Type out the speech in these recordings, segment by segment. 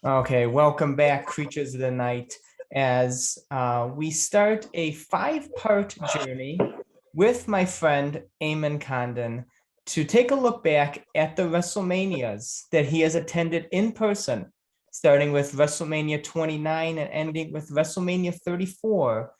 Okay, welcome back, Creatures of the Night, as we start a 5-part journey with my friend Eamon Condon to take a look back at the WrestleManias that he has attended in person, starting with WrestleMania 29 and ending with WrestleMania 34.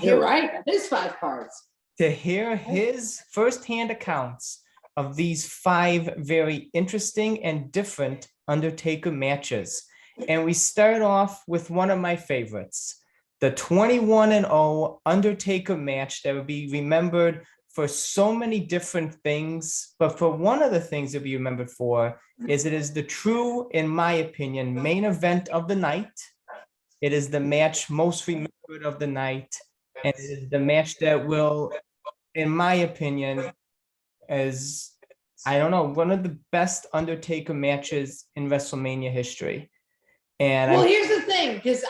You're right, it is 5 parts. To hear his firsthand accounts of these 5 very interesting and different Undertaker matches. And we start off with one of my favorites, the 21-0 Undertaker match that would be remembered for so many different things. But for one of the things to be remembered for is it is the true, in my opinion, main event of the night. It is the match most remembered of the night. And it is the match that will, in my opinion, is, I don't know, one of the best Undertaker matches in WrestleMania history. And well, here's the thing, because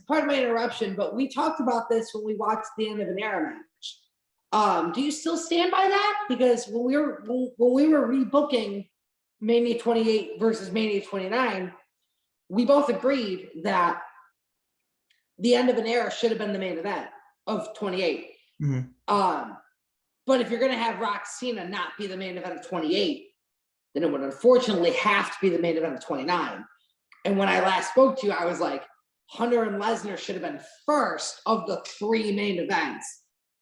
pardon my interruption, but we talked about this when we watched the End of an Era match. Do you still stand by that? Because when we were rebooking Mania 28 versus Mania 29, we both agreed that the End of an Era should have been the main event of 28. Mm-hmm. But if you're going to have Rock Cena not be the main event of 28, then it would unfortunately have to be the main event of 29. And when I last spoke to you, I was like, Hunter and Lesnar should have been first of the 3 main events,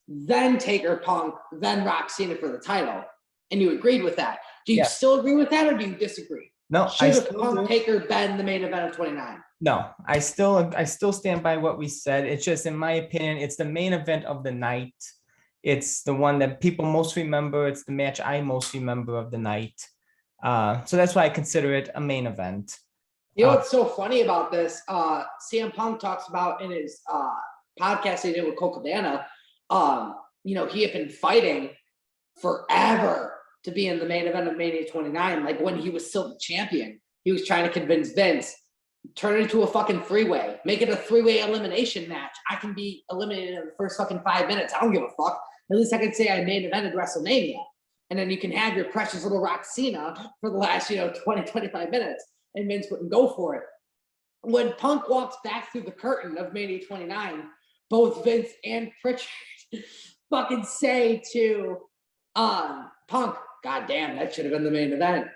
then Taker Punk, then Rock Cena for the title. And you agreed with that. Do you still agree with that, or do you disagree? No, should have Punk Taker been the main event of 29? No, I still stand by what we said. It's just, in my opinion, it's the main event of the night. It's the one that people most remember. It's the match I most remember of the night. So that's why I consider it a main event. You know what's so funny about this? CM Punk talks about in his podcast he did with Cole Cabana, he had been fighting forever to be in the main event of Mania 29. Like when he was still the champion, he was trying to convince Vince, turn it into a fucking 3-way, make it a 3-way elimination match. I can be eliminated in the first fucking 5 minutes. I don't give a fuck. At least I can say I main evented WrestleMania. And then you can have your precious little Rock Cena for the last, 20, 25 minutes. And Vince wouldn't go for it. When Punk walks back through the curtain of Mania 29, both Vince and Pritchard fucking say to Punk, God damn, that should have been the main event.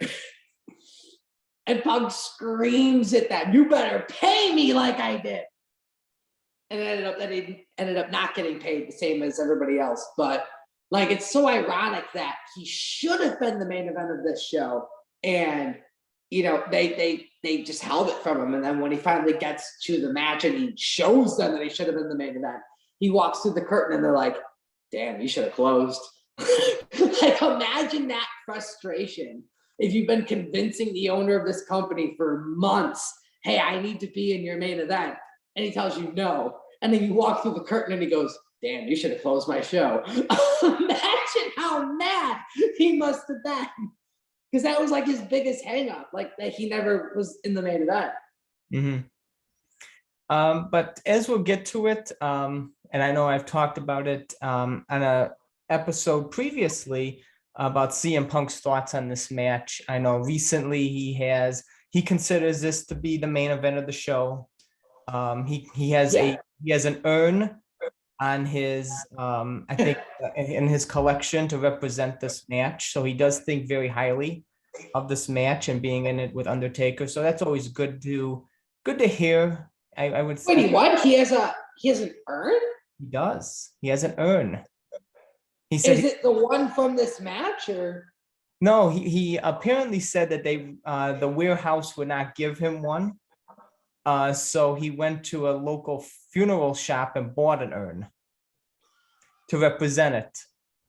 And Punk screams at that, you better pay me like I did. And it ended up not getting paid the same as everybody else. But like, it's so ironic that he should have been the main event of this show. And they just held it from him. And then when he finally gets to the match and he shows them that he should have been the main event, he walks through the curtain and they're like, damn, you should have closed. Like, imagine that frustration if you've been convincing the owner of this company for months, hey, I need to be in your main event. And he tells you no. And then you walk through the curtain and he goes, damn, you should have closed my show. Imagine how mad he must have been. Because that was like his biggest hang up, like that he never was in the main event. Mm-hmm. But as we'll get to it, and I know I've talked about it on a episode previously about CM Punk's thoughts on this match. I know recently he considers this to be the main event of the show. He has an urn on his I think in his collection to represent this match. So he does think very highly of this match and being in it with Undertaker. So that's always good to hear. I would say. Wait, what? He has an urn? He does. He has an urn. He said, is it the one from this match, or? No, he apparently said that the warehouse would not give him one. So he went to a local funeral shop and bought an urn to represent it.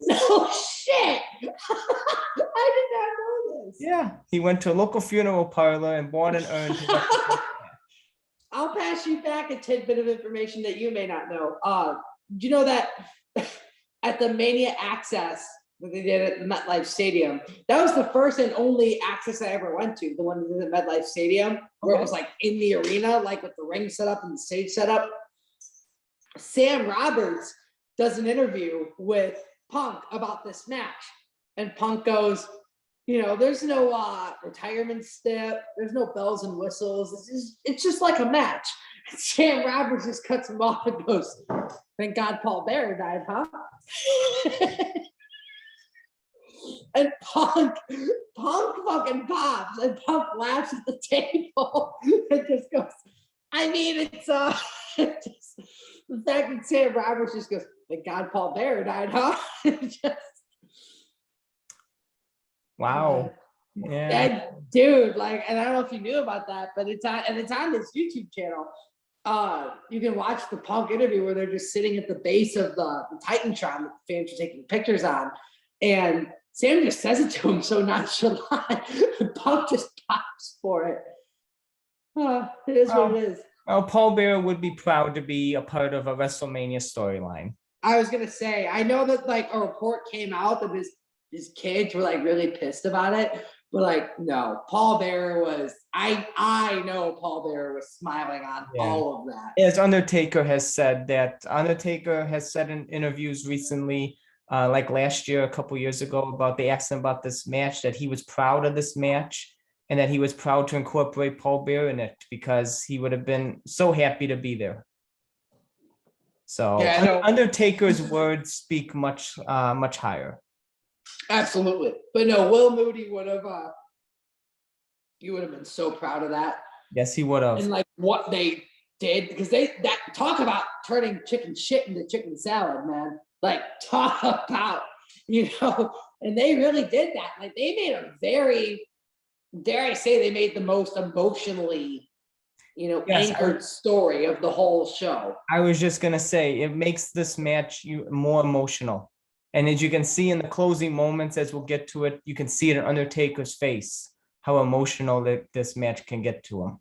No shit. I did not know this. Yeah, he went to a local funeral parlor and bought an urn to represent the match. I'll pass you back a tidbit of information that you may not know. Do you know that at the Mania Access that they did at the MetLife Stadium, that was the first and only Access I ever went to, the one that did at MetLife Stadium, where it was like in the arena, like with the ring set up and the stage set up. Sam Roberts does an interview with Punk about this match. And Punk goes, there's no retirement step. There's no bells and whistles. It's just like a match. Sam Roberts just cuts him off and goes, "Thank God Paul Bearer died, huh?" And Punk fucking pops, and Punk laughs at the table and just goes, I mean, it's just, the fact that Sam Roberts just goes, "Thank God Paul Bearer died, huh?" Just, Wow. Yeah. and dude, like, and I don't know if you knew about that, but it's on this YouTube channel. You can watch the Punk interview where they're just sitting at the base of the Titantron that the fans are taking pictures on, and Sam just says it to him so nonchalant. Punk just pops for it. It is what it is. Well, Paul Bearer would be proud to be a part of a WrestleMania storyline. I was gonna say, I know that like a report came out that his kids were like really pissed about it, but like no, Paul Bearer was. I know Paul Bearer was smiling on all of that. As Undertaker has said in interviews recently, like last year, a couple years ago, about the accident about this match, that he was proud of this match and that he was proud to incorporate Paul Bearer in it because he would have been so happy to be there. So Yeah, Undertaker's words speak much higher. Absolutely. But no, Will Moody would have you would have been so proud of that. Yes, he would have. And like what they did, because that talk about turning chicken shit into chicken salad, man. Like talk about, and they really did that. Like they made a very, dare I say, they made the most emotionally, anchored story of the whole show. I was just gonna say it makes this match more emotional. And as you can see in the closing moments, as we'll get to it, you can see it in Undertaker's face, how emotional this match can get to him.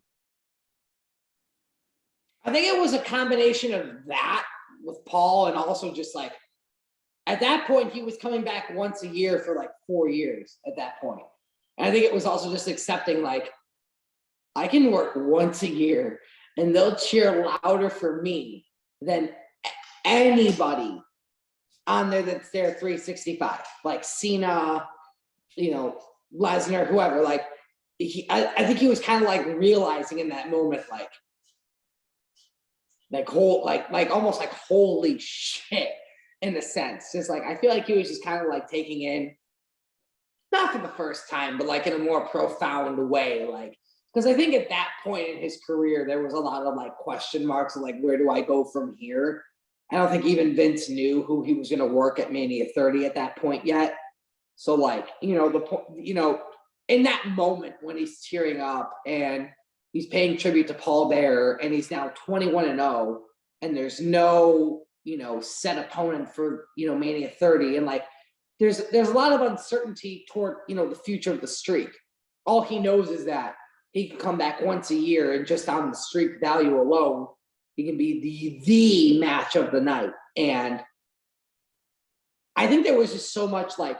I think it was a combination of that with Paul, and also just like, at that point, he was coming back once a year for like 4 years at that point. And I think it was also just accepting like, I can work once a year and they'll cheer louder for me than anybody on there that's there 365, like Cena, Lesnar, whoever. Like I think he was kind of like realizing in that moment, almost like holy shit, in a sense. Just like I feel like he was just kind of like taking in, not for the first time, but like in a more profound way, like. Because I think at that point in his career, there was a lot of like question marks of like, where do I go from here? I don't think even Vince knew who he was going to work at Mania 30 at that point yet. So like, in that moment when he's tearing up and he's paying tribute to Paul Bearer, and he's now 21-0, and there's no, set opponent for, Mania 30. And like, there's a lot of uncertainty toward, the future of the streak. All he knows is that he can come back once a year, and just on the streak value alone, he can be the match of the night. And I think there was just so much like,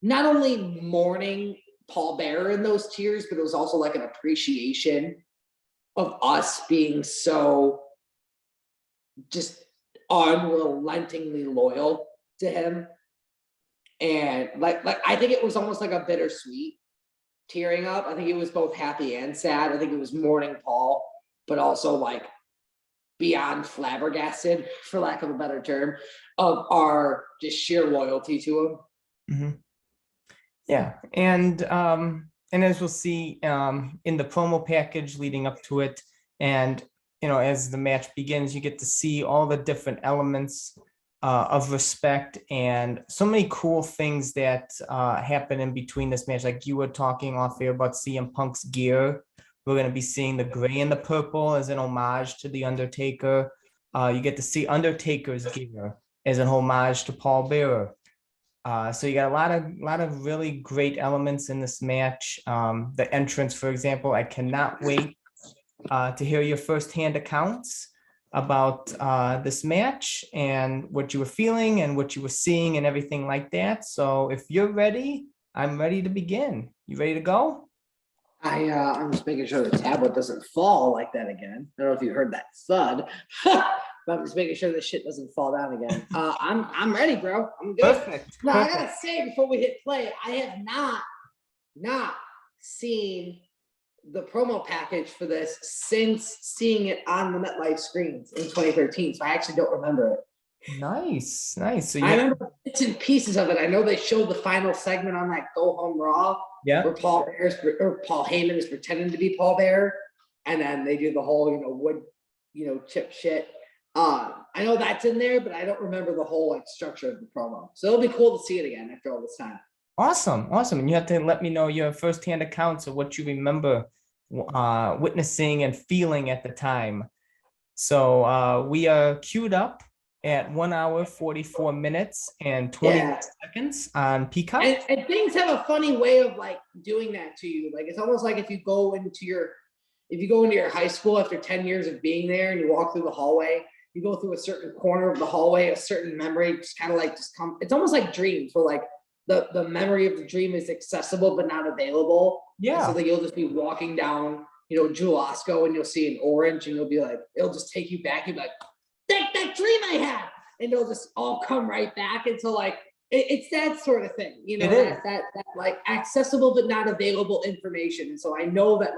not only mourning Paul Bearer in those tears, but it was also like an appreciation of us being so just unrelentingly loyal to him. And like I think it was almost like a bittersweet tearing up. I think it was both happy and sad. I think it was mourning Paul, but also like beyond flabbergasted, for lack of a better term, of our just sheer loyalty to him. Mm-hmm. Yeah, and as we'll see in the promo package leading up to it, and as the match begins, you get to see all the different elements of respect and so many cool things that happen in between this match. Like you were talking off air about CM Punk's gear. We're going to be seeing the gray and the purple as an homage to The Undertaker. You get to see Undertaker's gear as an homage to Paul Bearer. So you got a lot of really great elements in this match. The entrance, for example, I cannot wait to hear your firsthand accounts about this match and what you were feeling and what you were seeing and everything like that. So if you're ready, I'm ready to begin. You ready to go? I'm just making sure the tablet doesn't fall like that again. I don't know if you heard that thud. but I'm just making sure this shit doesn't fall down again. I'm ready, bro. I'm good. Perfect. Now I Perfect. gotta say before we hit play, I have not seen the promo package for this since seeing it on the MetLife screens in 2013. So I actually don't remember it. Nice, nice. So I yeah, remember bits and pieces of it. I know they showed the final segment on that Go Home Raw yeah. where Paul Heyman is pretending to be Paul Bearer, and then they do the whole wood chip shit. I know that's in there, but I don't remember the whole structure of the promo. So it'll be cool to see it again after all this time. Awesome, awesome. And you have to let me know your firsthand accounts of what you remember witnessing and feeling at the time. So we are queued up at 1 hour, 44 minutes and 20 seconds on Peacock. And things have a funny way of doing that to you. Like it's almost like if you go into your high school after 10 years of being there and you walk through the hallway, you go through a certain corner of the hallway, a certain memory just kind of it's almost like dreams where the memory of the dream is accessible but not available. Yeah. And so you'll just be walking down, Jewel Osco, and you'll see an orange, and you'll be like, it'll just take you back. You'll be like, that dream I had, and it'll just all come right back. And so it's that sort of thing, that accessible but not available information. And so I know that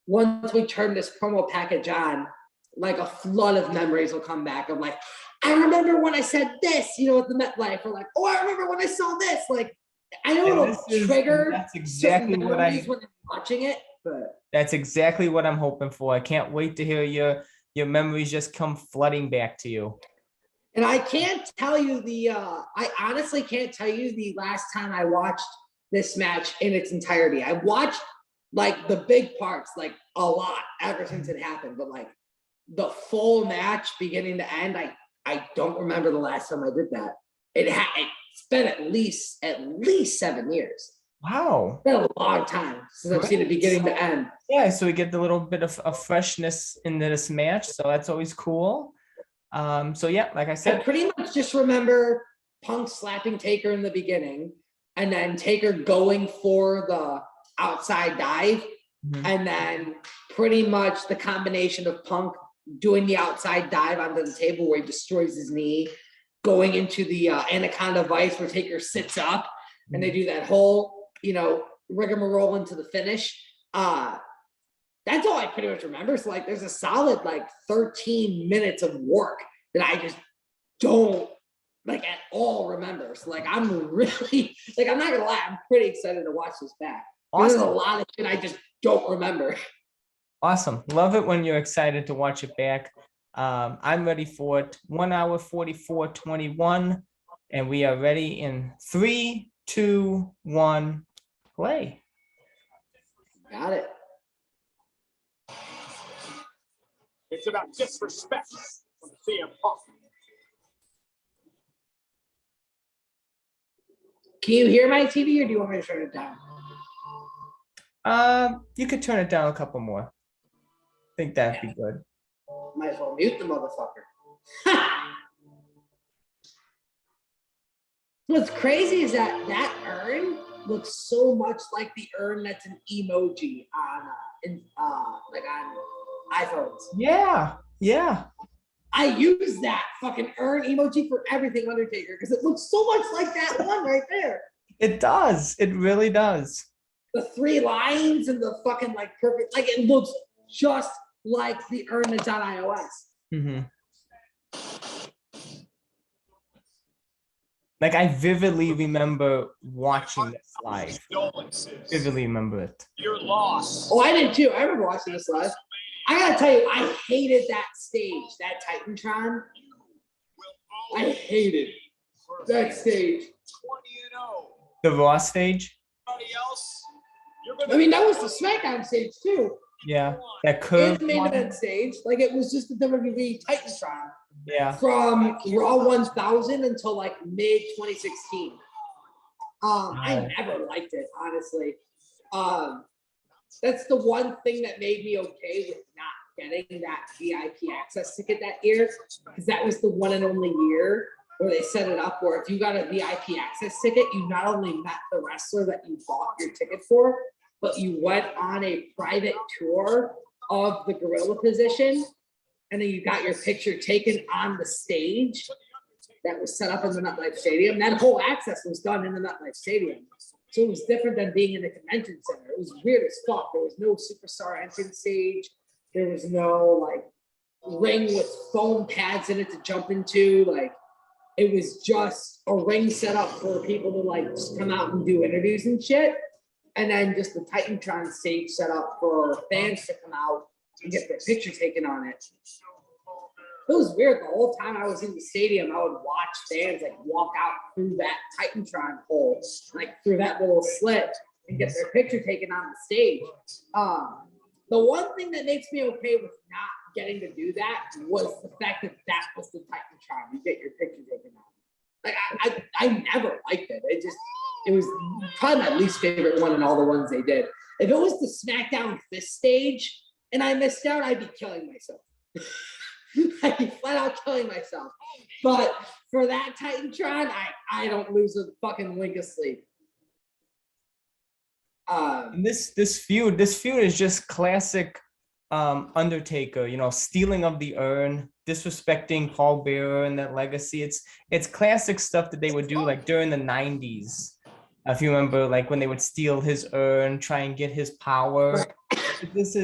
once we turn this promo package on, a flood of memories will come back of I remember when I said this, at the MetLife, or I remember when I saw this. I know it'll trigger. That's exactly what when I'm watching it, but that's exactly what I'm hoping for. I can't wait to hear your memories just come flooding back to you. And I can't tell you I honestly can't tell you the last time I watched this match in its entirety. I watched the big parts a lot ever since it happened, but the full match beginning to end, I don't remember the last time I did that. It's been at least 7 years. Wow. It's been a long time since I've seen it beginning to end. Yeah, so we get the little bit of freshness into this match, so that's always cool. So yeah, like I said, I pretty much just remember Punk slapping Taker in the beginning, and then Taker going for the outside dive, and then pretty much the combination of Punk doing the outside dive onto the table where he destroys his knee, going into the Anaconda Vice where Taker sits up, and they do that whole rigmarole into the finish. That's all I pretty much remember. So there's a solid 13 minutes of work that I just don't at all remember. So I'm really I'm not gonna lie, I'm pretty excited to watch this back. Awesome. There's a lot of shit I just don't remember. Awesome. Love it when you're excited to watch it back. I'm ready for it. 1 hour, 44:21, and we are ready in 3, 2, 1, play. Got it. It's about disrespect from CM Punk. Can you hear my TV, or do you want me to turn it down? You could turn it down a couple more. I think that'd be good. Might as well mute the motherfucker. What's crazy is that urn looks so much like the urn that's an emoji on iPhones. Yeah, yeah. I use that fucking urn emoji for everything Undertaker because it looks so much like that one right there. It does. It really does. The 3 lines and the fucking perfect, it looks just like the urn that's on iOS. I vividly remember watching this live. Vividly remember it. Your loss. Oh, I did too. I remember watching this live. I gotta tell you, I hated that stage, that Titantron. I hated that stage. 20-0. The Raw stage? I mean, that was the SmackDown stage too. Yeah, that curve. The main event stage, it was just the WWE Titantron. Yeah. From Raw 1000 until mid 2016. I never liked it, honestly. That's the one thing that made me okay with not getting that VIP access ticket that year, because that was the one and only year where they set it up where if you got a VIP access ticket, you not only met the wrestler that you bought your ticket for, but you went on a private tour of the gorilla position. and then you got your picture taken on the stage that was set up in the MetLife Stadium. That whole access was done in the MetLife Stadium. So it was different than being in the convention center. It was weird as fuck. There was no superstar entrance stage. There was no like ring with foam pads in it to jump into. Like it was just a ring set up for people to like just come out and do interviews and shit. And then just the Titantron stage set up for fans to come out and get their picture taken on it. It was weird. The whole time I was in the stadium, I would watch fans like walk out through that Titantron hole, like through that little slit, and get their picture taken on the stage. The one thing that makes me okay with not getting to do that was the fact that that was the Titantron. You get your picture taken on. Like I never liked it. It was probably my least favorite one in all the ones they did. If it was the SmackDown Fist stage and I missed out, I'd be killing myself. I'd be flat out killing myself. But for that Titantron, I don't lose a fucking wink of sleep. And this feud is just classic Undertaker, you know, stealing of the urn, disrespecting Paul Bearer and that legacy. It's classic stuff that they would do like during the 90s. If you remember, like when they would steal his urn, try and get his power. This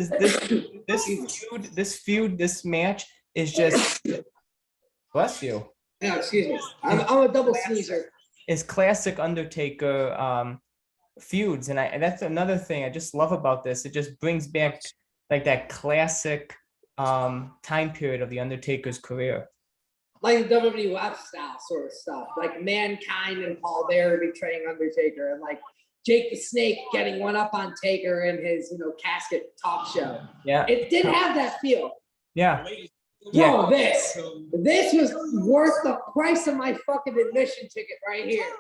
match is just bless you. Yeah, excuse me. I'm a double sneezer. It's classic Undertaker feuds, and that's another thing I just love about this. It just brings back like that classic time period of the Undertaker's career. Like the WWF style sort of stuff, like Mankind and Paul Bearer betraying Undertaker, and like Jake the Snake getting one up on Taker in his, you know, casket talk show. Yeah, it did have that feel. Yeah. Bro, this was worth the price of my fucking admission ticket right here.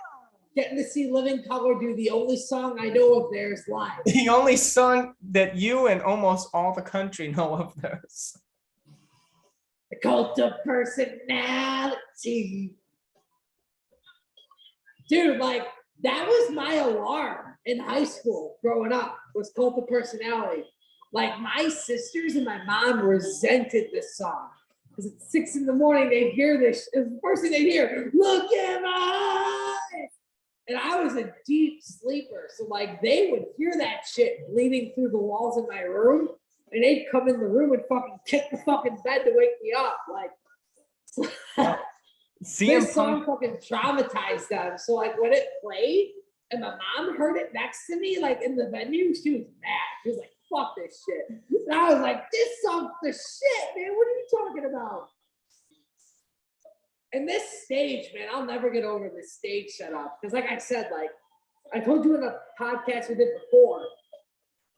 Getting to see Living Color do the only song I know of theirs live. The only song that you and almost all the country know of theirs. The Cult of Personality. Dude, like, that was my alarm in high school growing up, was Cult of Personality. Like, my sisters and my mom resented this song. Because at 6 a.m, they'd hear this. It was the first thing they'd hear, look at my eyes. And I was a deep sleeper. So, like, they would hear that shit bleeding through the walls of my room. And they'd come in the room and fucking kick the fucking bed to wake me up. Like, this song fucking traumatized them. So, like, when it played and my mom heard it next to me, like, in the venue, she was mad. She was like, fuck this shit. And I was like, this song's the shit, man. What are you talking about? And this stage, man, I'll never get over this stage setup. Because, like I said, like, I told you in a podcast we did before,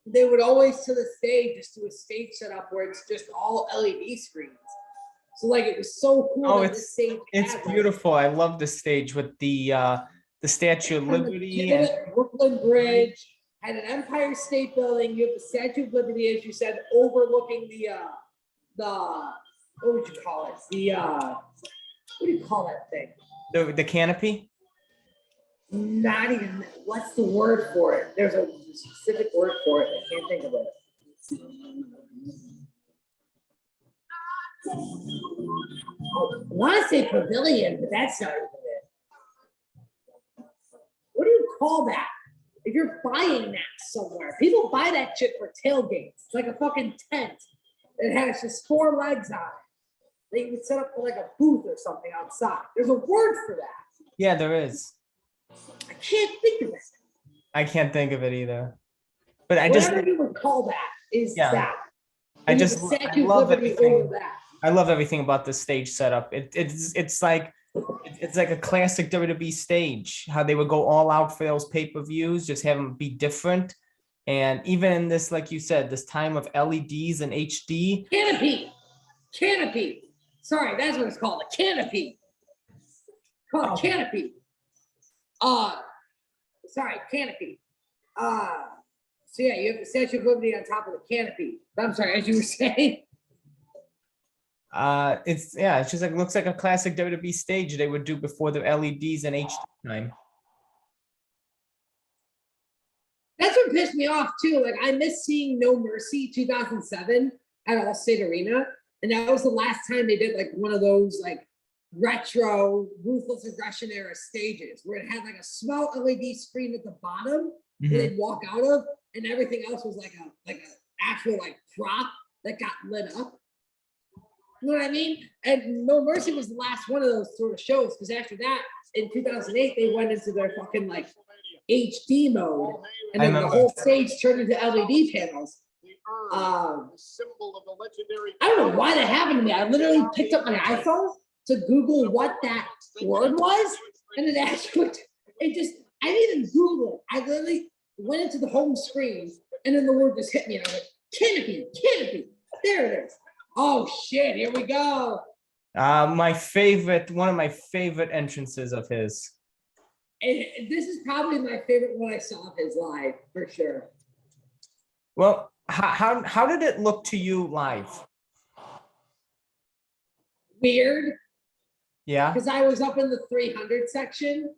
they would always to the stage just do a stage setup where it's just all LED screens. So like it was so cool. Oh, that the stage it's had, beautiful. I love the stage with the Statue of Liberty and Brooklyn Bridge, had an Empire State Building. You have the Statue of Liberty, as you said, overlooking the what would you call it? What do you call that thing? the canopy. Not even, what's the word for it? There's a specific word for it. I can't think of it. I want to say pavilion, but that's not even it. What do you call that? If you're buying that somewhere, people buy that shit for tailgates. It's like a fucking tent. It has just 4 legs on it. They can set up for like a booth or something outside. There's a word for that. Yeah, there is. I can't think of it. I can't think of it either. But Whatever you would call that is that. I And just the I Statue of love Liberty everything. over that. I love everything about the stage setup. It's like a classic WWE stage. How they would go all out for those pay-per-views, just have them be different. And even in this, like you said, this time of LEDs and HD. Canopy. Sorry, that's what it's called. A canopy. Called a canopy. Canopy. So yeah, you have the Statue of Liberty on top of the canopy. I'm sorry, as you were saying. It's just like looks like a classic WWE stage they would do before the LEDs and HD time. That's what pissed me off too. Like I miss seeing No Mercy 2007 at Allstate Arena And that was the last time they did like one of those like retro ruthless aggression era stages where it had like a small LED screen at the bottom where they'd walk out of, and everything else was like a actual like prop that got lit up. You know what I mean? And No Mercy was the last one of those sort of shows, because after that, in 2008, they went into their fucking like HD mode, and then the whole stage turned into LED panels. Symbol of the legendary. I don't know why that happened to me. I literally picked up my iPhone to Google what that word was, and it actually, I didn't even Google it. I literally went into the home screen, and then the word just hit me, and I was like, canopy, there it is. Oh shit, here we go. One of my favorite entrances of his. And this is probably my favorite one I saw of his live, for sure. Well, how did it look to you live? Weird, Yeah. because I was up in the 300 section.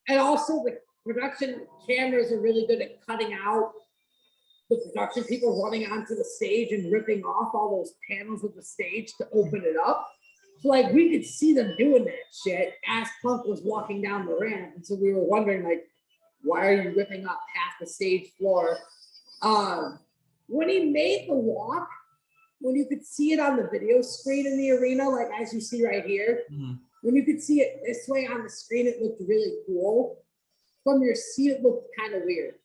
And also the production cameras are really good at cutting out the production people running onto the stage and ripping off all those panels of the stage to open it up. So like we could see them doing that shit as Punk was walking down the ramp. And so we were wondering like, why are you ripping up half the stage floor? When he made the walk, when you could see it on the video screen in the arena, like as you see right here, when you could see it this way on the screen, it looked really cool. From your seat, it looked kind of weird.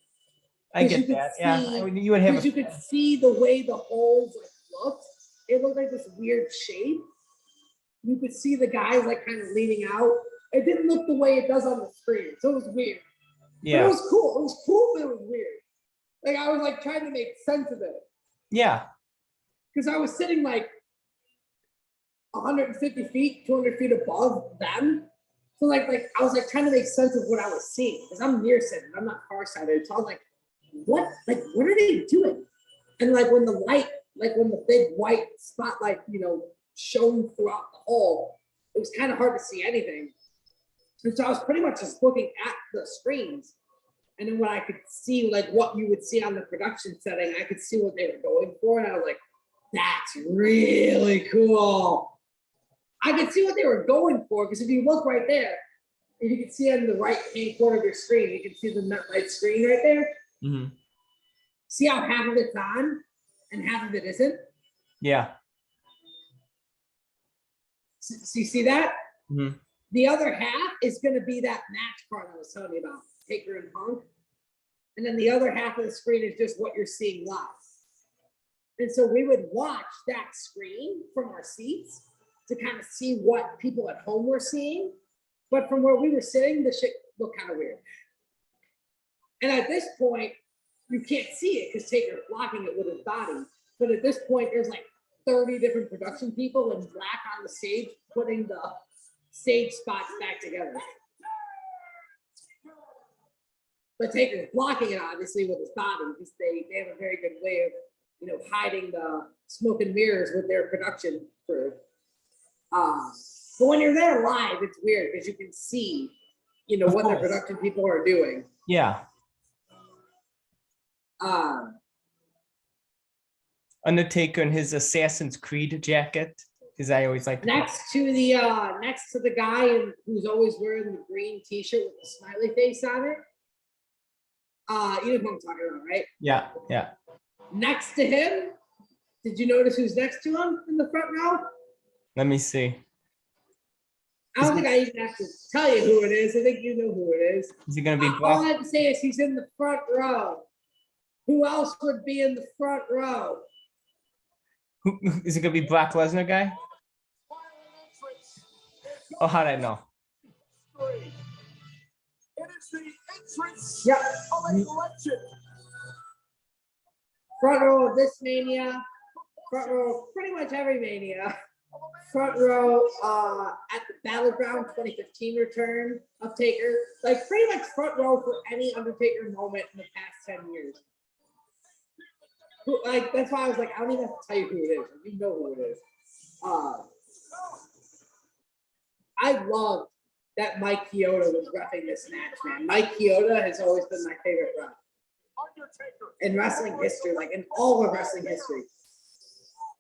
I get that. Yeah, I mean, you would have. You could see the way the holes like looked. It looked like this weird shape. You could see the guys like kind of leaning out. It didn't look the way it does on the screen, so it was weird. Yeah, but it was cool. It was cool, but it was weird. Like I was like trying to make sense of it. Yeah, because I was sitting like 150 feet, 200 feet above them. So like I was like trying to make sense of what I was seeing, because I'm nearsighted, I'm not farsighted. So I was like, what are they doing? And like when the light, like when the big white spotlight, shone throughout the hall, it was kind of hard to see anything. And so I was pretty much just looking at the screens. And then when I could see like what you would see on the production setting, I could see what they were going for. And I was like, that's really cool. I could see what they were going for, because if you look right there, if you can see on the right hand corner of your screen, you can see the NetLight screen right there. See how half of it's on and half of it isn't? Yeah. So you see that? The other half is going to be that match card I was telling you about, Taker and Punk. And then the other half of the screen is just what you're seeing live. And so we would watch that screen from our seats to kind of see what people at home were seeing. But from where we were sitting, the shit looked kind of weird. And at this point, you can't see it because Taker's blocking it with his body. But at this point, there's like 30 different production people in black on the stage putting the stage spots back together. But Taker's blocking it obviously with his body, because they have a very good way of hiding the smoke and mirrors with their production crew. But when you're there live, it's weird because you can see, what the production people are doing. Yeah. Undertaker in his Assassin's Creed jacket, because I always like next to the guy who's always wearing the green T-shirt with the smiley face on it. You know who I'm talking about, right? Yeah, yeah. Next to him, did you notice who's next to him in the front row? Let me see. I don't think I even have to tell you who it is. I think you know who it is. Is he going to be All I have to say is he's in the front row. Who else would be in the front row? Is it going to be Brock Lesnar guy? Oh, how did I know? It is the entrance Yep. of a legend. Front row of this Mania. Front row of pretty much every Mania. Front row at the Battleground 2015 return of Taker. Like pretty much front row for any Undertaker moment in the past 10 years. Like that's why I was like, I don't even have to tell you who it is. You know who it is. I love that Mike Chioda was reffing this match, man. Mike Chioda has always been my favorite ref. in wrestling history, like in all of wrestling history.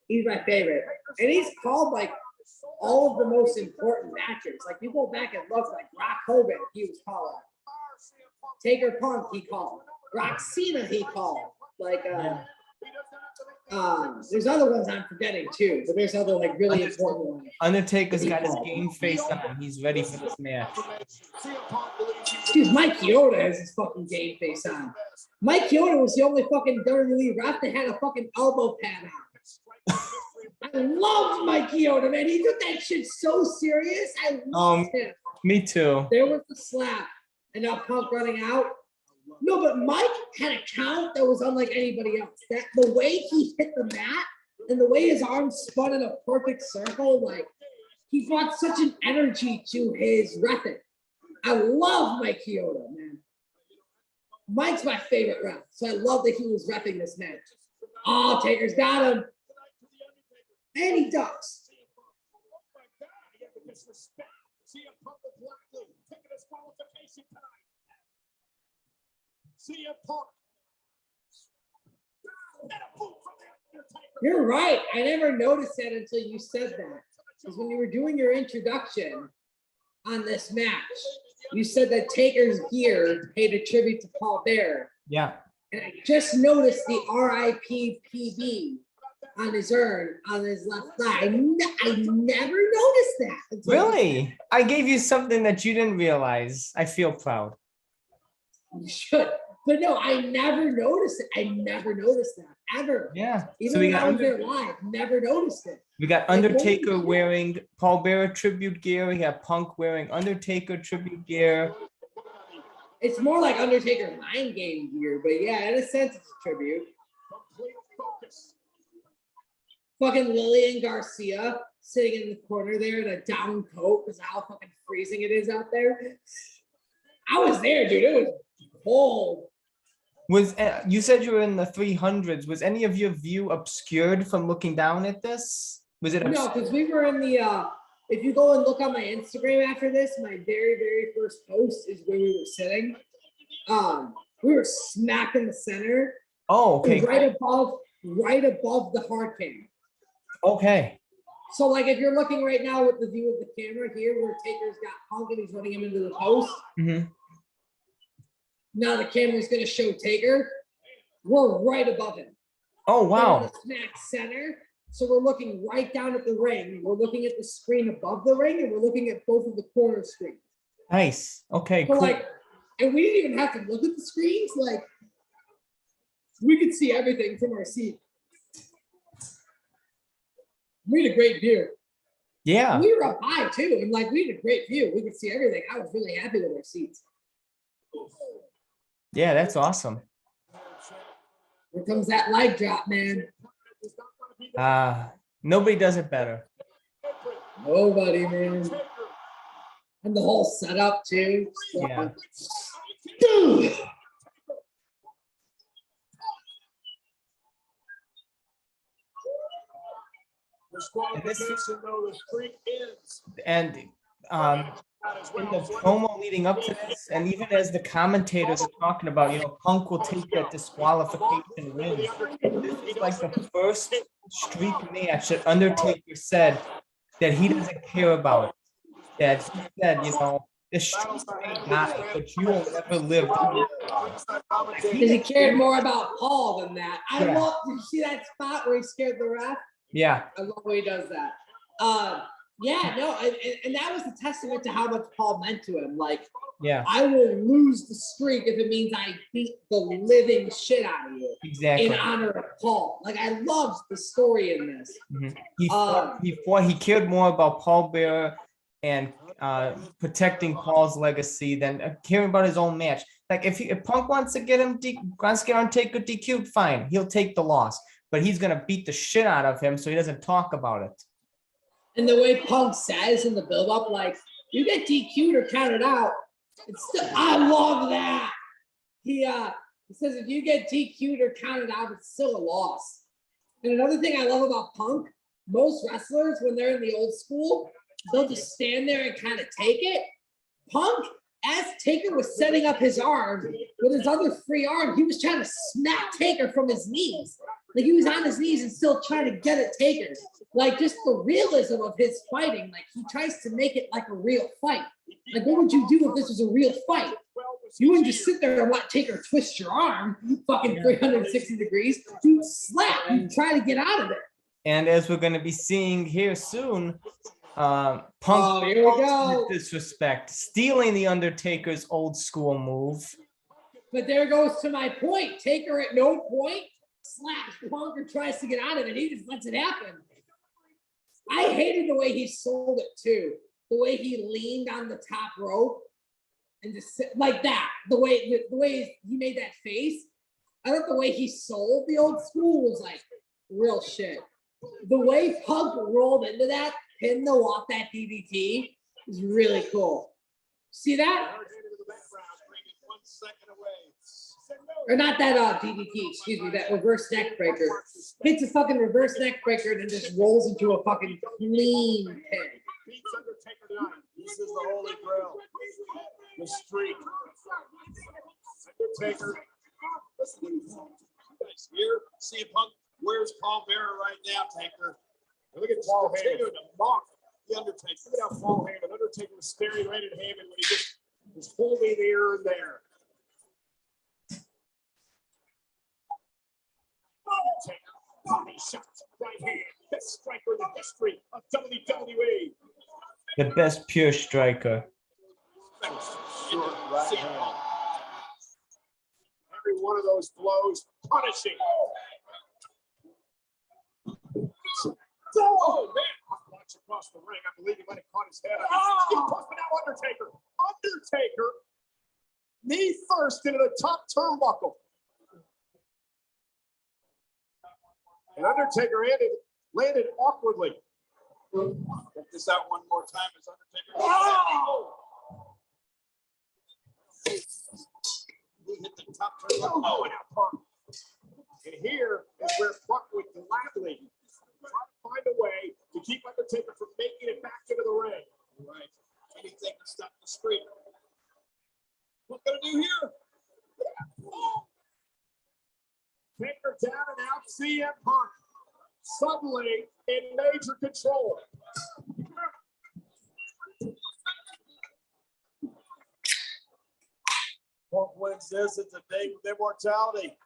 He's my favorite. And he's called like all of the most important matches. Like you go back and look, like Rock Hogan, he was calling. Taker Punk, he called. Rock Cena, he called. Like there's other ones I'm forgetting too, but there's other like really important ones. Undertaker's got his game face on. He's ready for this match. Dude, Mike Chioda has his fucking game face on. Mike Chioda was the only fucking WWE ref that had a fucking elbow pad on. I loved Mike Chioda, man. He took that shit so serious. I loved him. Me too. There was the slap, and now Punk running out. No, but Mike had a count that was unlike anybody else. That the way he hit the mat and the way his arms spun in a perfect circle, like he brought such an energy to his reffing. I love Mike Chioda, man. Mike's my favorite ref, so I love that he was reffing this match. Oh, Taker's got him. And he ducks. You're right. I never noticed that until you said that. Because when you were doing your introduction on this match, you said that Taker's gear paid a tribute to Paul Bearer. Yeah. And I just noticed the RIP PB on his urn on his left thigh. I never noticed that. Really? I gave you something that you didn't realize. I feel proud. You should. But no, I never noticed it. I never noticed that ever. Yeah. Even So we when I got was there live, never noticed it. we got Undertaker wearing Paul Bearer tribute gear. We got Punk wearing Undertaker tribute gear. It's more like Undertaker mind game gear, but yeah, in a sense, it's a tribute. Fucking Lillian Garcia sitting in the corner there in a down coat because how fucking freezing it is out there. I was there, dude. It was cold. Was you said you were in the 300s? Was any of your view obscured from looking down at this? Was it? No, because we were in the. If you go and look on my Instagram after this, my very first post is where we were sitting. We were smack in the center. Oh, okay. Right above the hard cam. Okay. So, like, if you're looking right now with the view of the camera here, where Taker's got Punk and he's running him into the post. Mm-hmm. Now the camera's going to show Taker. We're right above him. Oh, We're in wow. the smack center. So we're looking right down at the ring. We're looking at the screen above the ring, and we're looking at both of the corner screens. Nice. Okay, So cool. like, and we didn't even have to look at the screens. Like, we could see everything from our seat. We had a great view. Yeah. We were up high too, and like we had a great view. We could see everything. I was really happy with our seats. Yeah, that's awesome. Here comes that leg drop, man. Nobody does it better. Nobody, man. And the whole setup too. Yeah. Dude. And in the promo leading up to this, and even as the commentators are talking about, Punk will take that disqualification win. This is like the first streak match that Undertaker said that he doesn't care about. That he said, the streak may die, but you will never live. Because he cared more about Paul than that. Did you see that spot where he scared the ref? Yeah. I love when he does that. And that was a testament to how much Paul meant to him. Like, Yeah. I will lose the streak if it means I beat the living shit out of you. Exactly. In honor of Paul. Like, I loved the story in this. He cared more about Paul Bearer and protecting Paul's legacy than caring about his own match. Like if Punk wants to get Undertaker DQ'd, fine, he'll take the loss, but he's gonna beat the shit out of him so he doesn't talk about it. And the way Punk says in the build-up, like, you get DQ'd or counted out, I love that. He says if you get DQ'd or counted out, it's still a loss. And another thing I love about Punk, most wrestlers, when they're in the old school, they'll just stand there and kind of take it. Punk as Taker was setting up his arm with his other free arm, he was trying to smack Taker from his knees. Like he was on his knees and still trying to get at Taker. Like just the realism of his fighting. Like he tries to make it like a real fight. Like what would you do if this was a real fight? You wouldn't just sit there and let Taker twist your arm, fucking 360 degrees. You slap, you try to get out of there. And as we're going to be seeing here soon, Punk Oh, here we go. ultimate disrespect, stealing the Undertaker's old school move. But there goes to my point. Taker at no point slaps Punk or tries to get out of it. He just lets it happen. I hated the way he sold it too. The way he leaned on the top rope and just like that. The way he made that face. I thought the way he sold the old school was like real shit. The way Punk rolled into that, pinned the off that DDT is really cool. See that? Or not that DDT, excuse me, that reverse neck breaker. Hits a fucking reverse neck breaker and then just rolls into a fucking clean pin. Beats Undertaker tonight. This is the Holy Grail. The streak. Undertaker. Listen to these guys here. CM Punk. Where's Paul Bearer right now, Taker? And look at Paul Heyman to mock the Undertaker. Look at how Paul Heyman, Undertaker was staring right at Heyman when he just was holding here and there. Undertaker, body shots, right hand, best striker in the history of WWE. The best pure striker. Short right hand. Every one of those blows punishing. Oh man, watch across the ring. I believe he might have caught his head. He's busting out Undertaker. Undertaker, knee first into the top turnbuckle. And Undertaker landed awkwardly. Check this out one more time as Undertaker. Oh! He hit the top turnbuckle. Oh, and out Punk. And here is where Punk would gladly try to find a way to keep Undertaker from making it back into the ring. Right. Anything to stop the streak. What gonna do here? Taker down and out. CM Punk suddenly in major control. Punk wins this. It's a day with immortality.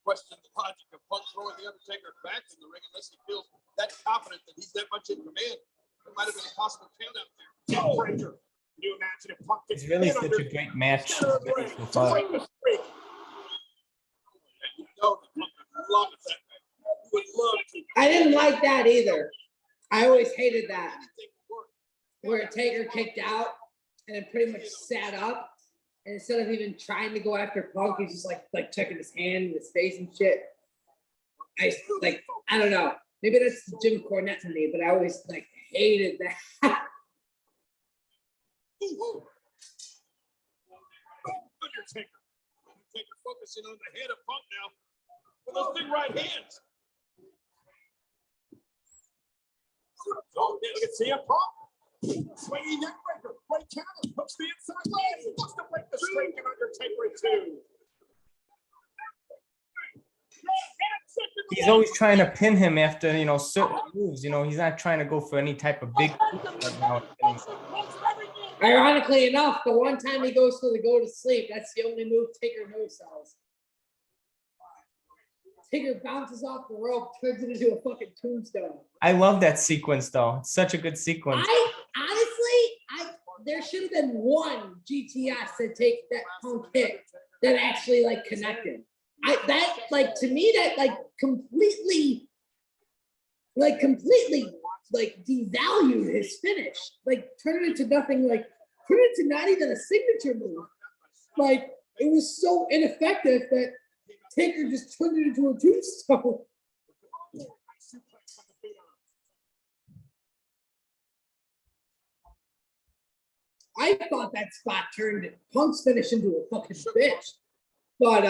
Question the logic of Punk throwing the Undertaker back in the ring unless he feels that confident that he's that much in command. There might have been a possible count out there. Can you imagine if Punk gets It's really such a great match. So far. break the streak? And you know that Punk would love it that way. He would love to. I didn't like that either. I always hated that. Anything would work. Where Taker kicked out and then pretty much sat up. And instead of even trying to go after Punk, he's just like checking his hand and his face and shit. I don't know. Maybe that's Jim Cornette to me, but I always hated that. Undertaker. Undertaker focusing on the head of Punk now with those big right hands. Oh, look at CM Punk. Swinging neck breaker. Right counter. Hooks the inside leg. He wants to break the streak and Undertaker in two. He's always trying to pin him after, certain moves. He's not trying to go for any type of big right now. Ironically enough, the one time he goes to go to sleep, that's the only move Taker no-sells. Taker bounces off the rope, turns it into a fucking tombstone. I love that sequence, though. It's such a good sequence. There should have been one GTS to take that Punk hit that actually connected. To me that completely devalued his finish. Turned it into nothing. Turned it into not even a signature move. It was so ineffective that Taker just turned it into a tombstone. I thought that spot turned Punk's finish into a fucking bitch. But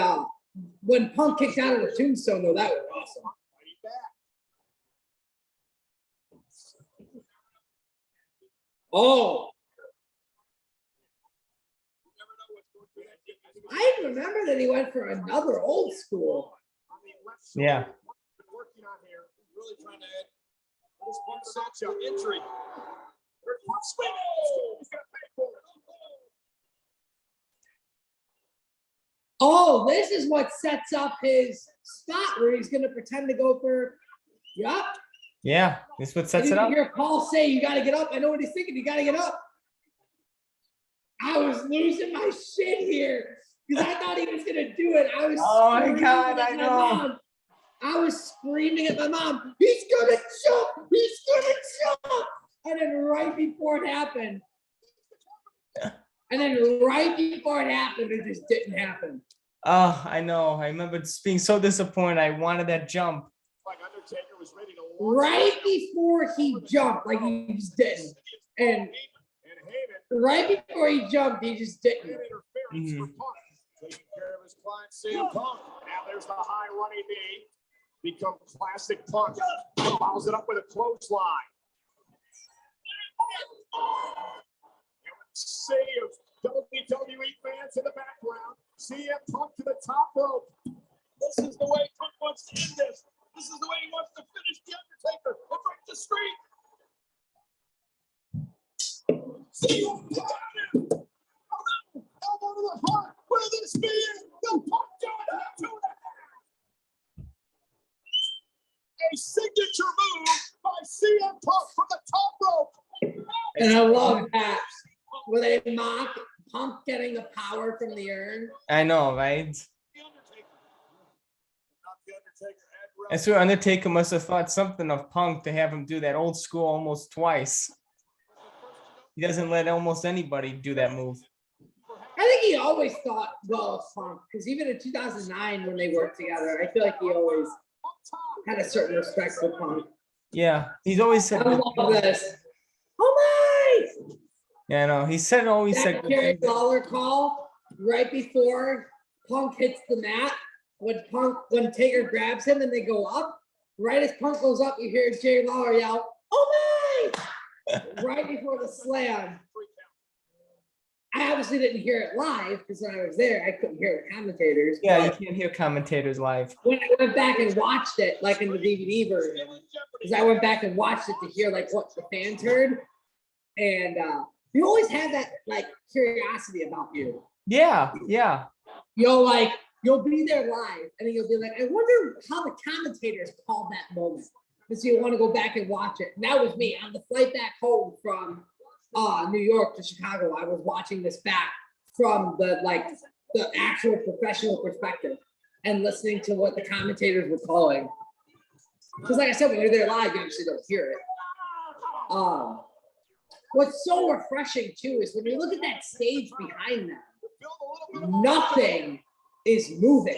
when Punk kicked out of the tombstone, though, that was awesome. Oh, You never know what's going through that kid's mind. I remember that he went for another old school. On the left Yeah. shoulder, been working on here. He's really trying to add this one such injury. There's one swing. He's gonna pay for it. Oh, this is what sets up his spot where he's gonna pretend to go for. Yup. Yeah, this is what I sets it didn't up. hear Paul say, "You got to get up." I know what he's thinking. You got to get up. I was losing my shit here because I thought he was gonna do it. I was. Oh my screaming God, at I my know. mom. I was screaming at my mom. He's gonna jump. He's gonna jump. And then right before it happened, it just didn't happen. Oh, I know. I remember just being so disappointed. I wanted that jump. Like Undertaker was ready to launch Right before he jumped, like he just didn't. And Heyman right before he jumped, he just didn't. had interference for Punk. Taking care of his client, CM Punk. Now there's the high running knee. Become classic Punk. Follows it up with a clothesline. And with a sea of WWE fans in the background, CM Punk to the top rope. This is the way Punk wants to end this. This is the way he wants to finish the Undertaker and break the streak. CM Punk. Elbow to the heart. Will this be it? The Punk doing it to the a signature move by CM Punk from the top rope. And I love Paps where they mock Punk getting the power from the urn. I know, right? The Undertaker. Not the Undertaker. And so Undertaker must have thought something of Punk to have him do that old school almost twice. He doesn't let almost anybody do that move. I think he always thought well of Punk because even in 2009 when they worked together, I feel like he always had a certain respect for Punk. Yeah, he's always said. I love this. Oh my! Yeah, I know. He said always said. That Jerry Lawler call right before Punk hits the mat. When Taker grabs him and they go up, right as Punk goes up, you hear Jerry Lawler yell, "Oh my!" right before the slam. I obviously didn't hear it live because when I was there, I couldn't hear the commentators. Yeah, you but can't hear commentators live. when I went back and watched it, like in the DVD version, because I went back and watched it to hear like what the fans heard, and you always have that like curiosity about you. Yeah, yeah. You'll be there live, and then you'll be like, I wonder how the commentators called that moment. And so you want to go back and watch it. And that was me on the flight back home from New York to Chicago. I was watching this back from the actual professional perspective and listening to what the commentators were calling. Because like I said, when you're there live, you obviously don't hear it. What's so refreshing too is when you look at that stage behind them, nothing is moving.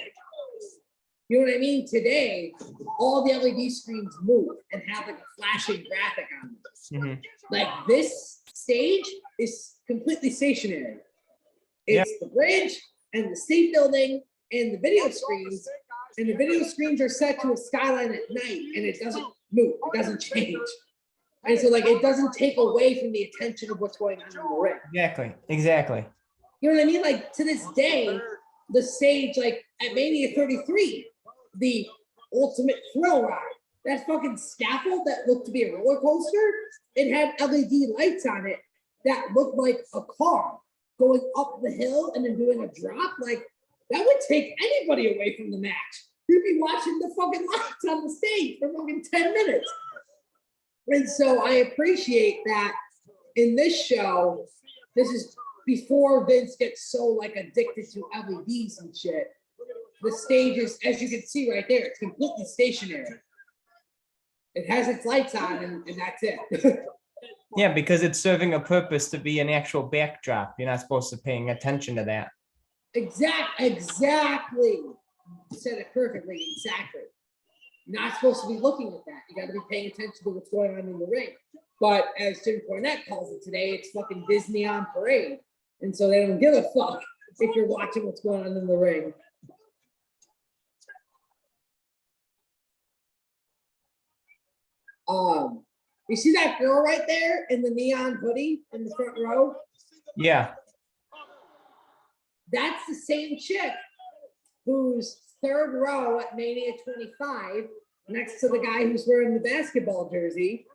You know what I mean? Today, all the LED screens move and have like a flashing graphic on them. Mhm. Like this stage is completely stationary. It's the bridge and the state building and the video screens. And the video screens are set to a skyline at night and it doesn't move, it doesn't change. And so like it doesn't take away from the attention of what's going on in the ring. Exactly. You know what I mean? Like to this day, the stage, like at Mania 33, the ultimate thrill ride, that fucking scaffold that looked to be a roller coaster, it had LED lights on it that looked like a car going up the hill and then doing a drop. Like that would take anybody away from the match. You'd be watching the fucking lights on the stage for fucking 10 minutes. And so I appreciate that in this show, this is before Vince gets so like addicted to LEDs and shit. The stage is, as you can see right there, it's completely stationary. It has its lights on and that's it. Yeah, because it's serving a purpose to be an actual backdrop. You're not supposed to paying attention to that. Exactly. You said it perfectly, exactly. You're not supposed to be looking at that. You got to be paying attention to what's going on in the ring. But as Jim Cornette calls it today, it's fucking Disney on parade. And so they don't give a fuck if you're watching what's going on in the ring. You see that girl right there in the neon hoodie in the front row? Yeah. That's the same chick who's third row at Mania 25, next to the guy who's wearing the basketball jersey.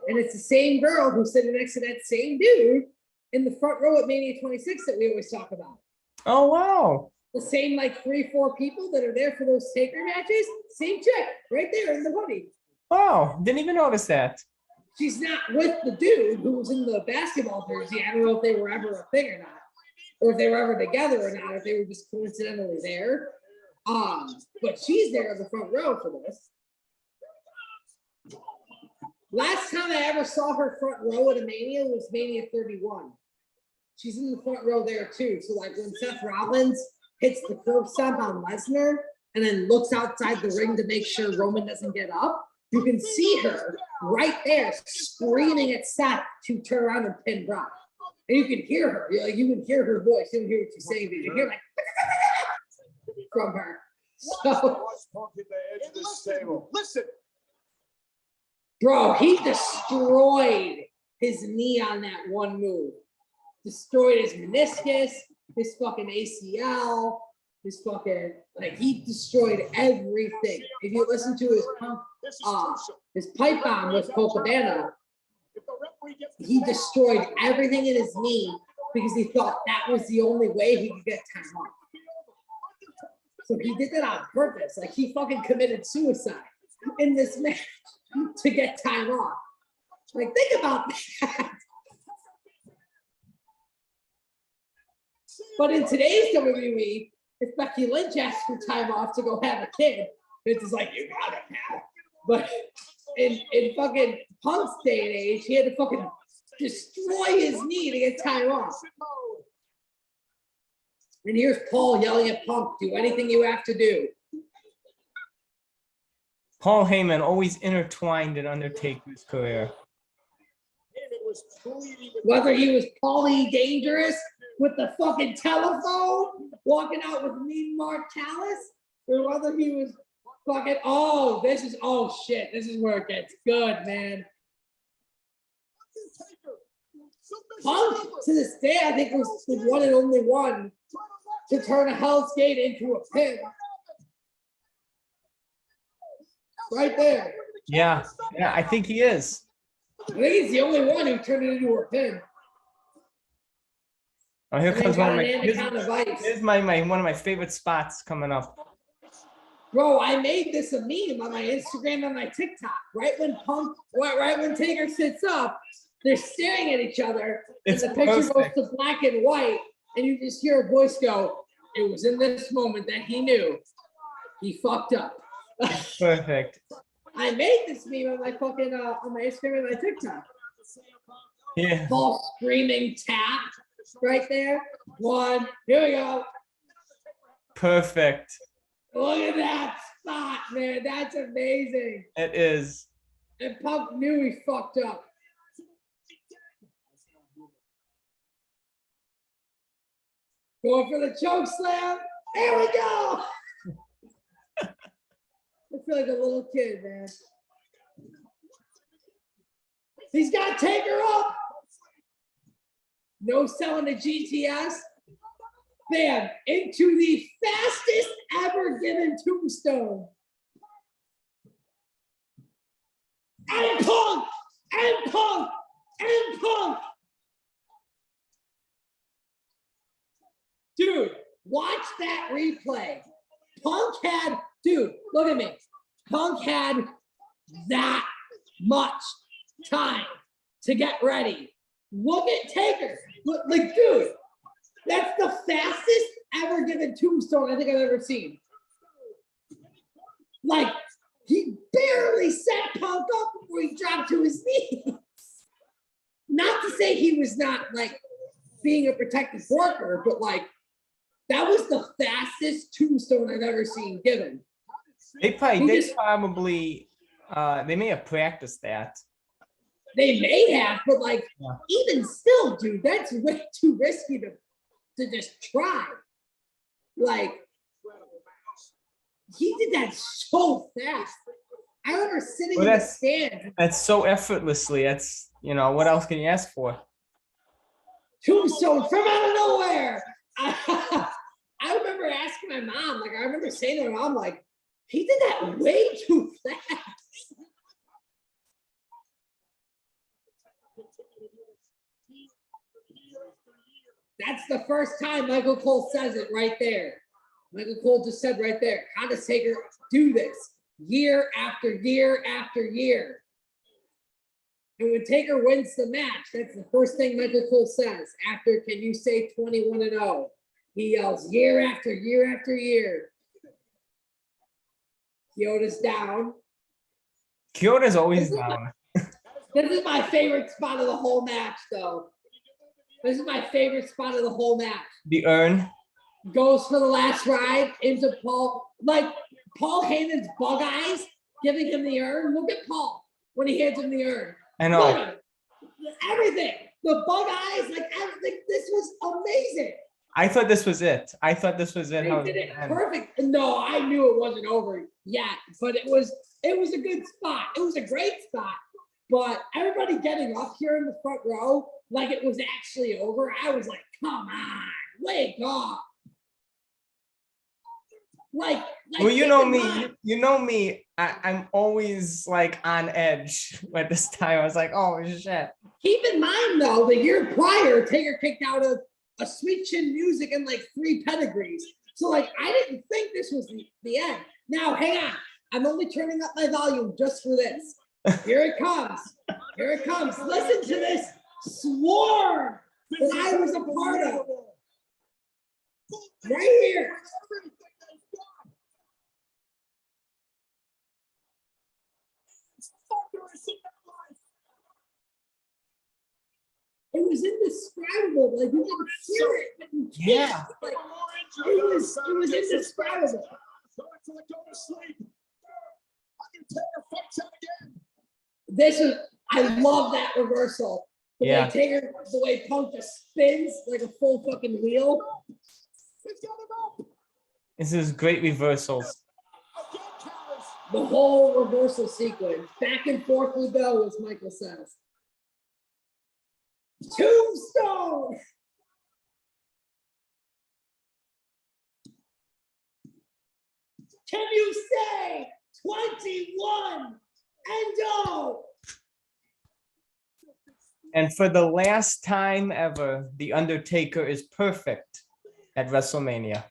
And it's the same girl who's sitting next to that same dude in the front row at Mania 26 that we always talk about. Oh, wow. The same like 3-4 people that are there for those Taker matches. Same chick right there in the hoodie. Wow. Didn't even notice that. She's not with the dude who was in the basketball jersey. I don't know if they were ever a thing or not, or if they were ever together or not, if they were just coincidentally there. But she's there in the front row for this. Last time I ever saw her front row at a Mania was Mania 31. She's in the front row there too. So like when Seth Rollins hits the curb stomp on Lesnar and then looks outside the ring to make sure Roman doesn't get up, you can see her right there screaming at Seth to turn around and pin Brock. And you can hear her. You can hear her voice. You can hear what she's saying. You can hear like from her. So, Listen. bro, he destroyed his knee on that one move. Destroyed his meniscus, his fucking ACL, his fucking, like, he destroyed everything. If you listen to his pipe bomb with Colt Cabana, he destroyed everything in his knee because he thought that was the only way he could get time off. So he did that on purpose. Like, he fucking committed suicide in this match to get time off. Like, think about that. But in today's WWE, if Becky Lynch asks for time off to go have a kid, it's just like, you gotta have it. But in fucking Punk's day and age, he had to fucking destroy his knee to get time off. And here's Paul yelling at Punk, do anything you have to do. Paul Heyman always intertwined in Undertaker's career. Whether he was Paulie Dangerous with the fucking telephone, walking out with Mean Mark Callis, or whether he was fucking, oh shit, this is where it gets good, man. Punk, to this day, I think was the one and only one to turn a Hell's Gate into a pin. Right there. Yeah, I think he is. I think he's the only one who turned it into a pin. Oh, here comes one of my, here's my one of my favorite spots coming up. Bro, I made this a meme on my Instagram and my TikTok. Right when Taker sits up, they're staring at each other. It's and the picture perfect. goes to black and white, and you just hear a voice go, it was in this moment that he knew he fucked up. It's perfect. I made this meme on my fucking on my Instagram and my TikTok. Yeah. Paul screaming tap right there. One, here we go. Perfect. Look at that spot, man. That's amazing. It is. And Punk knew he fucked up. Going for the choke slam. There we go. I feel like a little kid, man. He's got Taker up. No selling the GTS. Bam, into the fastest ever given tombstone. And Punk, and Punk, and Punk. Dude, watch that replay. Punk had, dude, look at me. Punk had that much time to get ready. Look at Taker. Look, like, dude, that's the fastest ever given tombstone I think I've ever seen. Like, he barely set Punk up before he dropped to his knees. Not to say he was not, like, being a protective worker, but, like, that was the fastest tombstone I've ever seen given. They probably they may have practiced that. They may have, but like, even still, dude, that's way too risky to just try. Like, he did that so fast. I remember sitting Well, in the that's- stand. That's so effortlessly. That's, what else can you ask for? Tombstone from out of nowhere. I remember asking my mom, like, I remember saying to my mom, like, he did that way too fast. That's the first time Michael Cole says it right there. Michael Cole just said right there, how does Taker do this year after year after year? And when Taker wins the match, that's the first thing Michael Cole says after, can you say 21-0? He yells year after year after year. Kyoto's down. Kyoto's always down. This is my favorite spot of the whole match, though. This is my favorite spot of the whole match. The urn. Goes for the last ride into Paul. Like Paul Heyman's bug eyes giving him the urn. Look at Paul when he hands him the urn. I Look know. at him. Everything. The bug eyes, like everything. This was amazing. I thought this was it. I thought this was it. They How it did it would end. perfect. No, I knew it wasn't over yet, but it was a good spot. It was a great spot. But everybody getting up here in the front row, like it was actually over. I was like, come on, wake up. Like Well, keep in me. mind- You know me. I'm always like on edge at this time. I was like, oh shit. Keep in mind though, the year prior, Taker kicked out of a Sweet Chin Music and like 3 pedigrees. So like I didn't think this was the end. Now hang on. I'm only turning up my volume just for this. Here it comes. Here it comes. Listen to this swarm that I was a part of. Right here. It was indescribable. Like you didn't hear it. But you can't. Yeah. Like, it was indescribable. This is, I love that reversal. The Yeah. way Taker, the way Punk just spins like a full fucking wheel. This is great reversals. The whole reversal sequence. Back and forth we go, as Michael says. Tombstone! Can you say 21 and 0? And for the last time ever, The Undertaker is perfect at WrestleMania.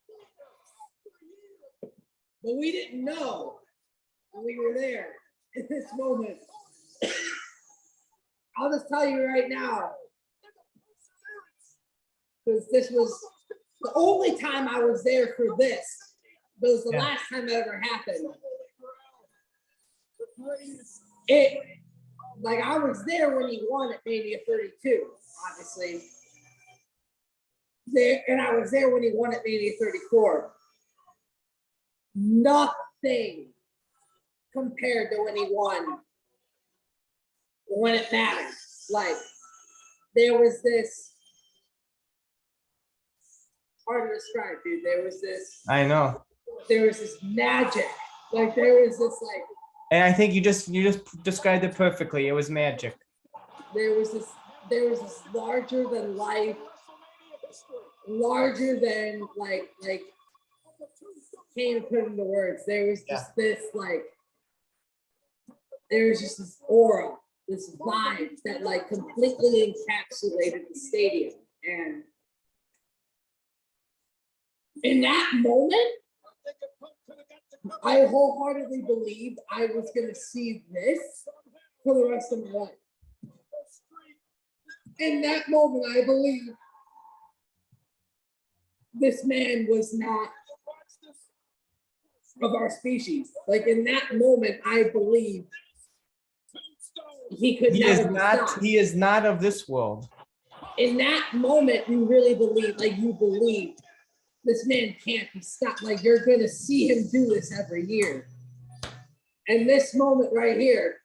But we didn't know when we were there in this moment. I'll just tell you right now, because this was the only time I was there for this. It was the Yeah. last time it ever happened. Like I was there when he won at Mania 32, obviously. And I was there when he won at Mania 34. Nothing compared to when he won. When it mattered. Like there was this, hard to describe, dude. There was this magic. Like there was this like, And I think you just described it perfectly. It was magic. there was this larger than life, larger than like can't even put it into words. There was just this like, there was just this aura, this vibe that like completely encapsulated the stadium. And in that moment, I wholeheartedly believed I was going to see this for the rest of my life. In that moment, I believed this man was not of our species. Like in that moment, I believed he could He is never be not. stopped. He is not of this world. In that moment, you really believe, like you believe, this man can't be stopped. Like you're gonna see him do this every year. And this moment right here,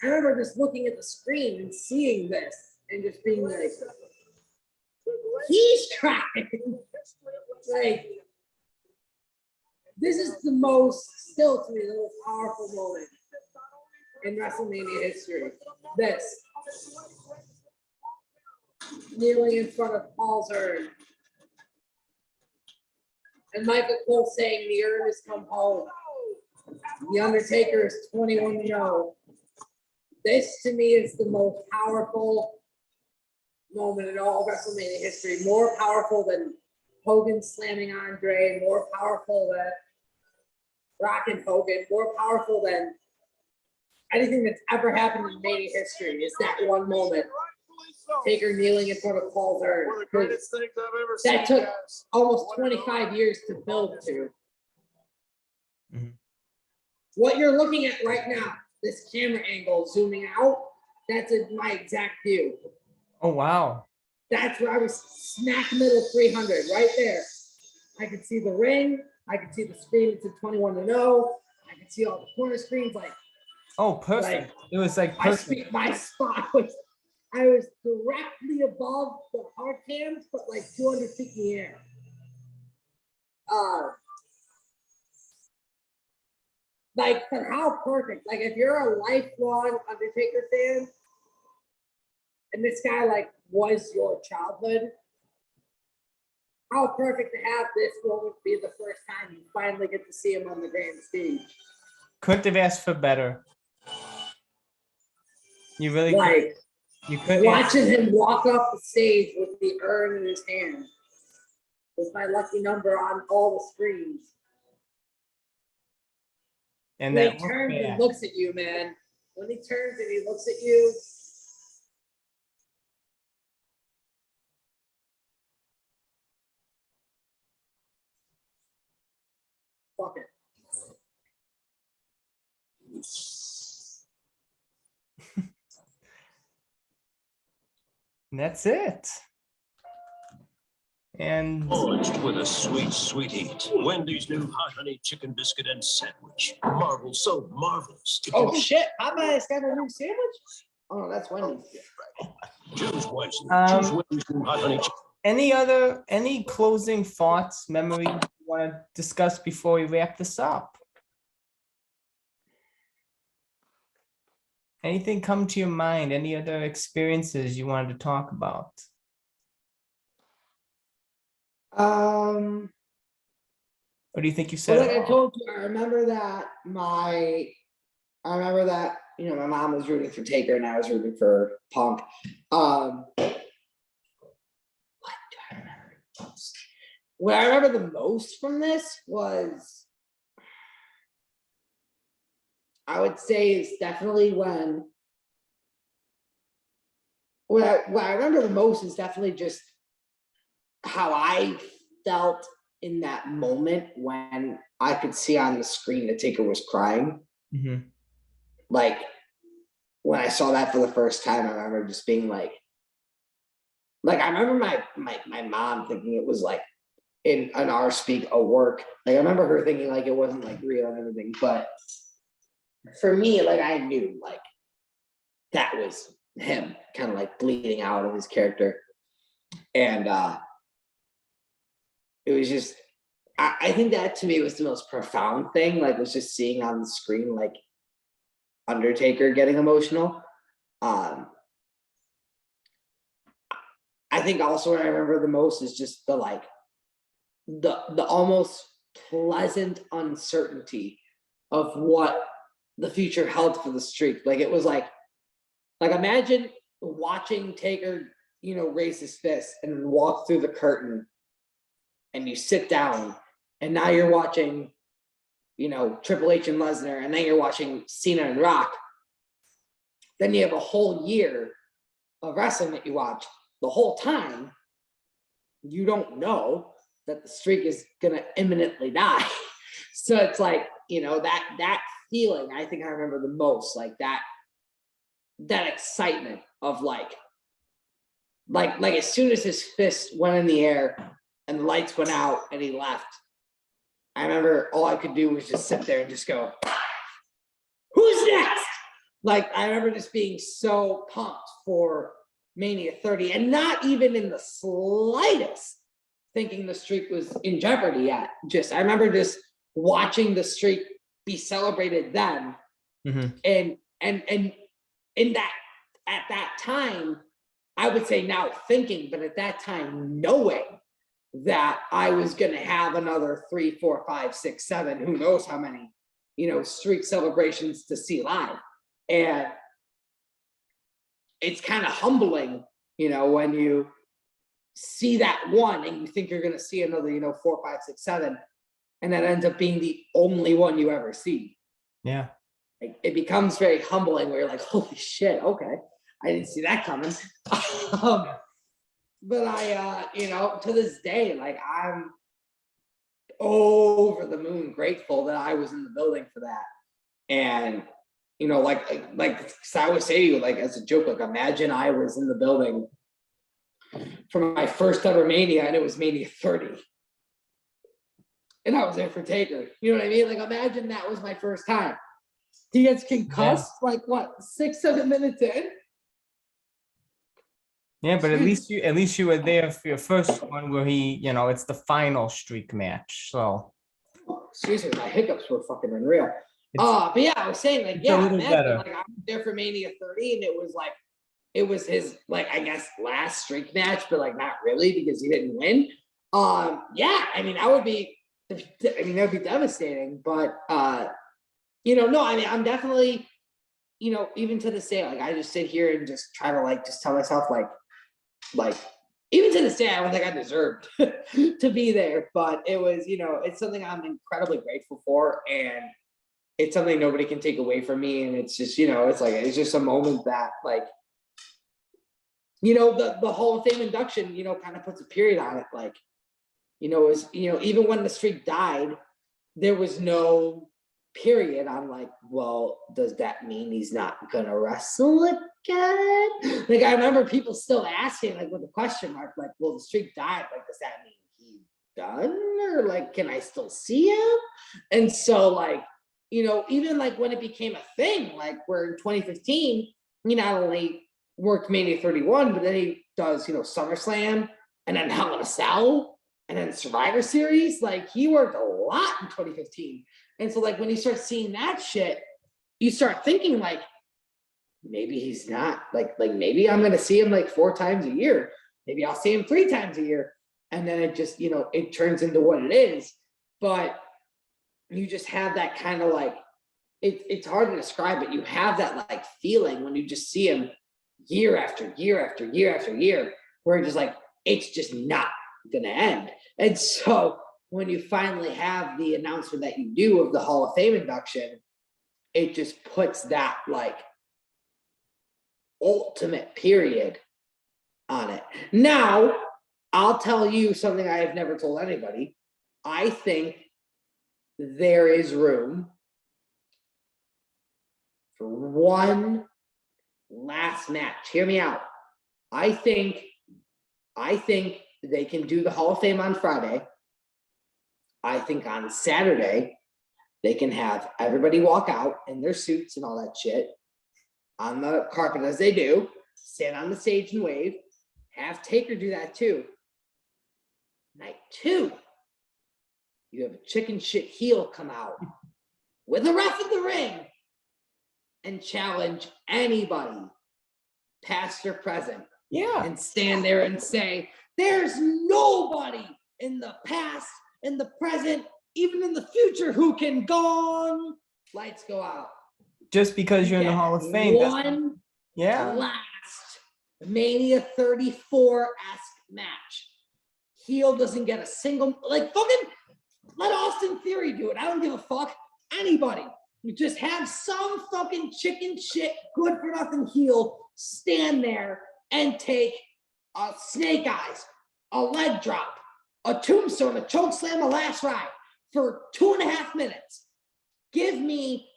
I remember just looking at the screen and seeing this and just being like, he's trying. Like This is the most, still to me, the most powerful moment in WrestleMania history. This. Kneeling in front of Paul's urn. And Michael Cole saying the urn has come home. The Undertaker is 21-0. This to me is the most powerful moment in all of WrestleMania history. More powerful than Hogan slamming Andre, more powerful than Rock and Hogan, more powerful than anything that's ever happened in Mania history is that one moment. Taker kneeling in front of Paul's urn. One of the greatest things I've ever seen. That took guys. almost 25 years to build to. Mhm. What you're looking at right now, this camera angle zooming out, that's my exact view. Oh, wow. That's where I was smack middle 300, right there. I could see the ring. I could see the screen. It's a 21-0. I could see all the corner screens. Like Oh, perfect. It was like perfect. my spot was, I was directly above the hard cams, but like 200 feet in the air. Like, but how perfect. Like, if you're a lifelong Undertaker fan, and this guy like was your childhood, how perfect to have this moment be the first time you finally get to see him on the grand stage. Couldn't have asked for better. You really Like, you couldn't. watching him walk up the stage with the urn in his hand with my lucky number on all the screens. And When that he look turns back. and looks at you, man. When he turns and he looks at you. Fuck it. And that's it. And Launched with a sweet, sweet heat. Wendy's new hot honey chicken biscuit and sandwich. Marvel, so marvelous. Oh shit! Popeye's got a new sandwich. Oh, that's Wendy's. Choose wisely. Um, Choose Wendy's new hot honey chicken. any closing thoughts, memories you want to discuss before we wrap this up? Anything come to your mind? Any other experiences you wanted to talk about? Well, Or do you think you said like it I all? told you, I remember that you know my mom was rooting for Taker and I was rooting for Punk. What do I remember most? What I remember the most from this was, I would say, is definitely when. What I remember the most is definitely just how I felt in that moment when I could see on the screen that Taker was crying. Mhm. Like when I saw that for the first time, I remember just being like I remember my mom thinking it was like in an our speak a work. Like I remember her thinking like it wasn't like real and everything, but for me, like I knew like that was him kind of like bleeding out of his character. And it was just I think that to me was the most profound thing, like was just seeing on the screen like Undertaker getting emotional. I think also what I remember the most is just the like the almost pleasant uncertainty of what the future held for the streak. Like it was like imagine watching Taker, you know, raise his fist and walk through the curtain and you sit down and now you're watching, you know, Triple H and Lesnar, and then you're watching Cena and Rock. Then you have a whole year of wrestling that you watch. The whole time, you don't know that the streak is gonna imminently die. So it's like, you know, that feeling, I think I remember the most, like that excitement of like as soon as his fist went in the air and the lights went out and he left, I remember all I could do was just sit there and just go, who's next? Like, I remember just being so pumped for Mania 30 and not even in the slightest thinking the streak was in jeopardy yet. I remember just watching the streak be celebrated then, Mhm. and in that at that time, I would say now thinking, but at that time knowing that I was going to have another 3, 4, 5, 6, 7, who knows how many, streak celebrations to see live. And it's kind of humbling, when you see that one and you think you're going to see another, 4, 5, 6, 7, and that ends up being the only one you ever see. Yeah. It becomes very humbling where you're like, holy shit, okay, I didn't see that coming. But I, to this day, like I'm over the moon grateful that I was in the building for that. And, like 'cause I always say to you, like as a joke, like imagine I was in the building for my first ever Mania and it was Mania 30. And I was there for Taker. You know what I mean? Like imagine that was my first time. He gets concussed like what, 6, 7 minutes in? Yeah, but at least you were there for your first one where he, it's the final streak match. So Excuse me, my hiccups were fucking unreal. It's- But yeah, I was saying like, it's a yeah, little imagine, better. like I was there for Mania 30 and it was his like I guess last streak match, but like not really because he didn't win. Yeah, I mean that would be devastating, but no, I mean I'm definitely, even to this day, like I just sit here and just try to like just tell myself like even to this day, I don't think I deserved to be there, but it was, it's something I'm incredibly grateful for, and it's something nobody can take away from me. And it's just, it's just a moment that like, the Hall of Fame induction, kind of puts a period on it. Like, even when the streak died, there was no period. I'm like, well, does that mean he's not gonna wrestle again? Like I remember people still asking, like with a question mark, like, well, the streak died, like, does that mean he's done? Or like, can I still see him? And so like, even like when it became a thing, like where in 2015, he not only worked Mania 31, but then he does, SummerSlam and then Hell in a Cell and then Survivor Series. Like he worked a lot in 2015. And so like when you start seeing that shit, you start thinking like, maybe he's not like maybe I'm gonna see him like 4 times a year. Maybe I'll see him 3 times a year. And then it just, it turns into what it is. But you just have that kind of like, it's hard to describe, but you have that like feeling when you just see him year after year after year after year, where it's just like, it's just not gonna end. And so when you finally have the announcement that you do of the Hall of Fame induction, it just puts that like ultimate period on it. Now, I'll tell you something I have never told anybody. I think there is room for one last match. Hear me out. I think they can do the Hall of Fame on Friday. I think on Saturday, they can have everybody walk out in their suits and all that shit on the carpet as they do, stand on the stage and wave, have Taker do that too. Night 2, you have a chicken shit heel come out with a ref in the ring and challenge anybody, past or present, Yeah. and stand there and say, there's nobody in the past, in the present, even in the future who can gong. Lights go out. Just because you're in the Hall of Fame. One Yeah. last Mania 34-esque match. Heel doesn't get a single, like fucking let Austin Theory do it. I don't give a fuck. Anybody. You just have some fucking chicken shit, good for nothing heel stand there and take a snake eyes, a leg drop, a tombstone, a choke slam, a last ride for 2.5 minutes. Give me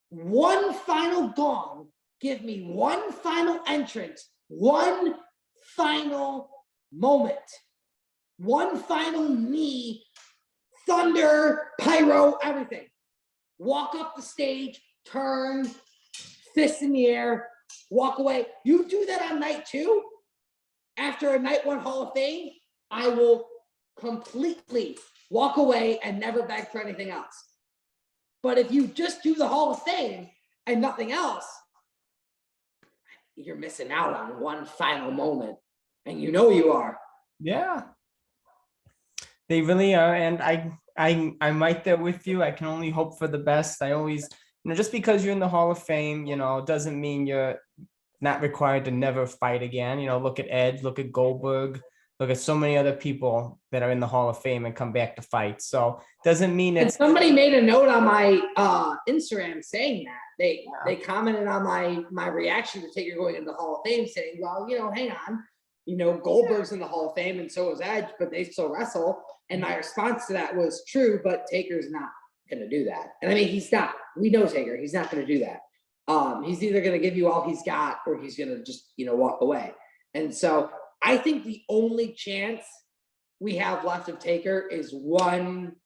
one final gong. Give me one final entrance, one final moment, one final knee, thunder, pyro, everything. Walk up the stage, turn, fist in the air, walk away. You do that on night 2, after a night 1 Hall of Fame, I will completely walk away and never beg for anything else. But if you just do the Hall of Fame and nothing else, you're missing out on one final moment. And you know you are. Yeah. They really are. And I'm right there with you. I can only hope for the best. I always, just because you're in the Hall of Fame, doesn't mean you're not required to never fight again. Look at Edge, look at Goldberg, look at so many other people that are in the Hall of Fame and come back to fight. So doesn't mean And it's somebody made a note on my Instagram saying that. They commented on my reaction to Taker going into the Hall of Fame, saying, well, hang on. Goldberg's in the Hall of Fame and so is Edge, but they still wrestle. And my response to that was true, but Taker's not going to do that. And I mean, he's not. We know Taker. He's not going to do that. He's either going to give you all he's got or he's going to just, walk away. And so I think the only chance we have left of Taker is one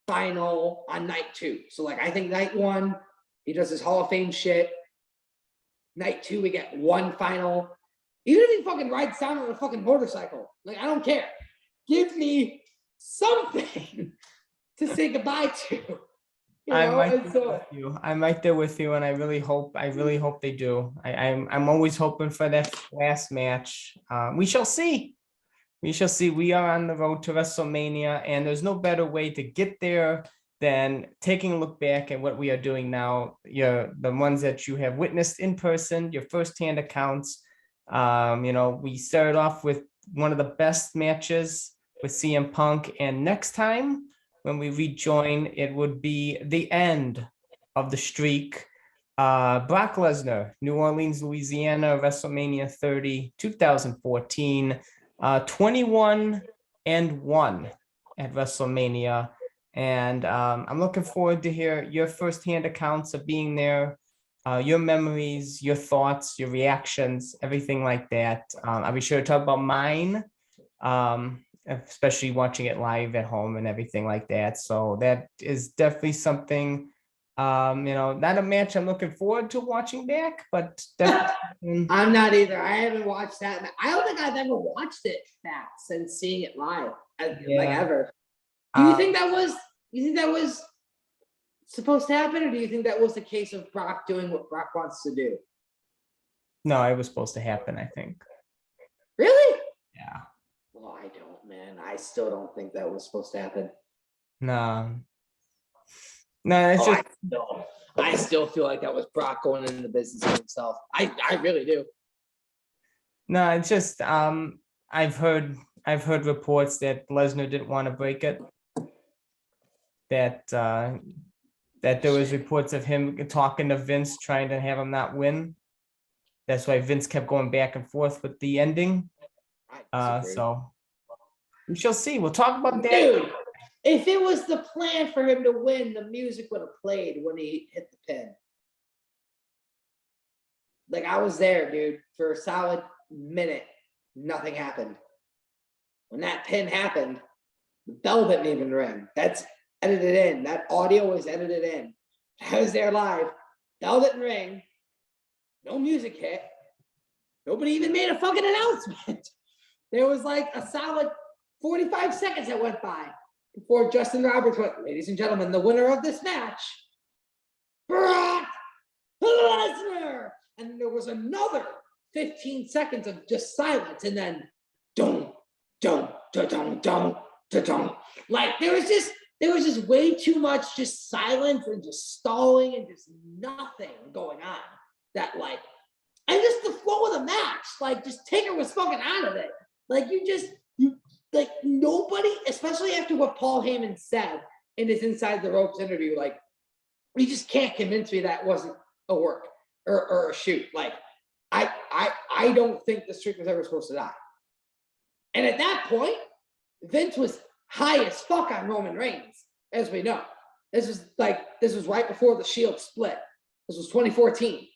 final on night 2. So like, I think night 1, he does his Hall of Fame shit. Night 2, we get one final. Even if he fucking rides down on a fucking motorcycle, like, I don't care. Give me something to say goodbye to. I'm right there with you, and I really hope they do. I'm always hoping for that last match. We shall see. We are on the road to WrestleMania, and there's no better way to get there than taking a look back at what we are doing now. The ones that you have witnessed in person, your firsthand accounts. We started off with one of the best matches with CM Punk, and next time when we rejoin, it would be the end of the streak. Brock Lesnar, New Orleans, Louisiana, WrestleMania 30, 2014, 21-1 at WrestleMania. And I'm looking forward to hear your firsthand accounts of being there, your memories, your thoughts, your reactions, everything like that. I'll be sure to talk about mine, especially watching it live at home and everything like that. So that is definitely something, not a match I'm looking forward to watching back, but definitely. I'm not either. I haven't watched that. I don't think I've ever watched it back since seeing it live, like ever. Do you think that was supposed to happen, or do you think that was the case of Brock doing what Brock wants to do? No, it was supposed to happen, I think. Really? Yeah. Well, I don't, man. I still don't think that was supposed to happen. No, it's just. I still feel like that was Brock going into the business of himself. I really do. No, it's just I've heard reports that Lesnar didn't want to break it. That there was reports of him talking to Vince, trying to have him not win. That's why Vince kept going back and forth with the ending. So we shall see. We'll talk about that. Dude, if it was the plan for him to win, the music would have played when he hit the pin. Like, I was there, dude, for a solid minute. Nothing happened. When that pin happened, the bell didn't even ring. That's edited in. That audio was edited in. I was there live. Bell didn't ring. No music hit. Nobody even made a fucking announcement. There was like a solid 45 seconds that went by before Justin Roberts went, ladies and gentlemen, the winner of this match, Brock Lesnar. And there was another 15 seconds of just silence, and then don't. Like, there was just way too much just silence and just stalling and just nothing going on. That, like, and just the flow of the match, like, just Taker was fucking out of it. Like, like, nobody, especially after what Paul Heyman said in his Inside the Ropes interview, like, you just can't convince me that wasn't a work or a shoot. Like, I don't think the streak was ever supposed to die. And at that point, Vince was high as fuck on Roman Reigns, as we know. This was right before the Shield split. This was 2014,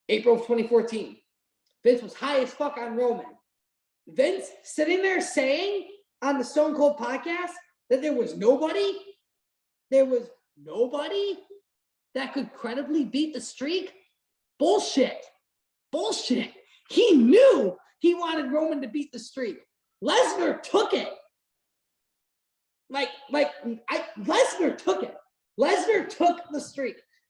April of 2014. Vince was high as fuck on Roman. Vince sitting there saying on the Stone Cold podcast that there was nobody that could credibly beat the streak. Bullshit. He knew he wanted Roman to beat the streak. Lesnar took it.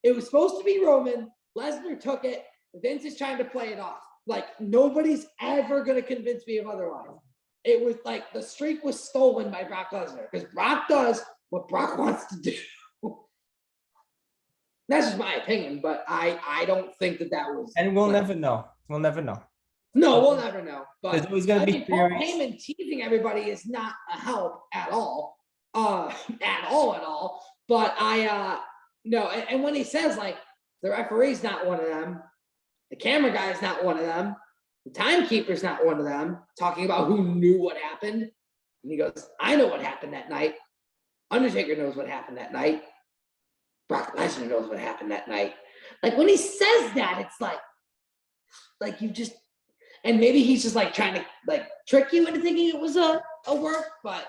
It was supposed to be Roman. Lesnar took it. Vince is trying to play it off. Like nobody's ever going to convince me of otherwise. It was like the streak was stolen by Brock Lesnar because Brock does what Brock wants to do. That's just my opinion, but I don't think that was. And we'll never know. We'll never know. No, we'll never know. There's But always gonna I be mean, Paul theories. Heyman teasing everybody is not a help at all. At all. But no, and when he says like the referee's not one of them, the camera guy's not one of them, the timekeeper's not one of them, talking about who knew what happened. And he goes, I know what happened that night. Undertaker knows what happened that night. Brock Lesnar knows what happened that night. Like when he says that, it's like you just, and maybe he's just like trying to like trick you into thinking it was a work, but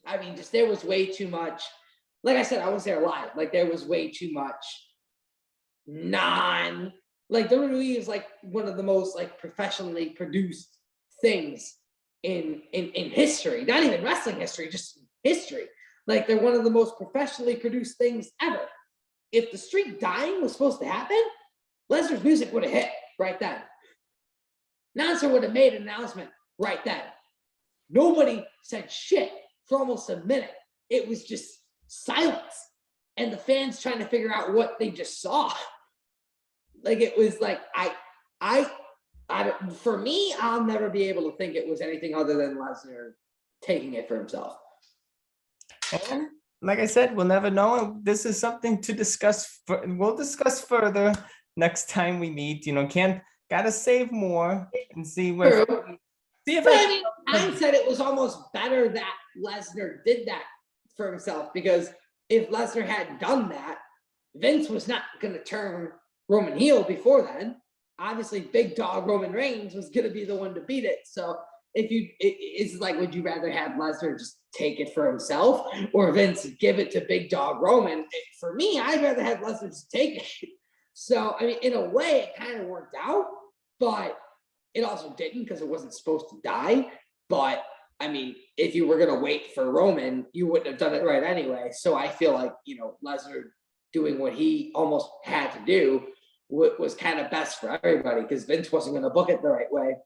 I mean, just there was way too much. Like I said, I was there live. Like there was way too much like WWE is like one of the most like professionally produced things in history, not even wrestling history, just history. Like they're one of the most professionally produced things ever. If the streak dying was supposed to happen, Lesnar's music would have hit right then. Announcer would have made an announcement right then. Nobody said shit for almost a minute. It was just silence. And the fans trying to figure out what they just saw. Like it was like, for me, I'll never be able to think it was anything other than Lesnar taking it for himself. And like I said, we'll never know. This is something to discuss. We'll discuss further next time we meet. Gotta save more and see where. True. See if But I mean, I said it was almost better that Lesnar did that for himself, because if Lesnar had done that, Vince was not going to turn Roman heel before then. Obviously, big dog Roman Reigns was going to be the one to beat it. So it's like, would you rather have Lesnar just take it for himself or Vince give it to big dog Roman? For me, I'd rather have Lesnar just take it. So, I mean, in a way, it kind of worked out, but it also didn't because it wasn't supposed to die. But I mean, if you were going to wait for Roman, you wouldn't have done it right anyway. So I feel like, Lesnar doing what he almost had to do was kind of best for everybody because Vince wasn't going to book it the right way.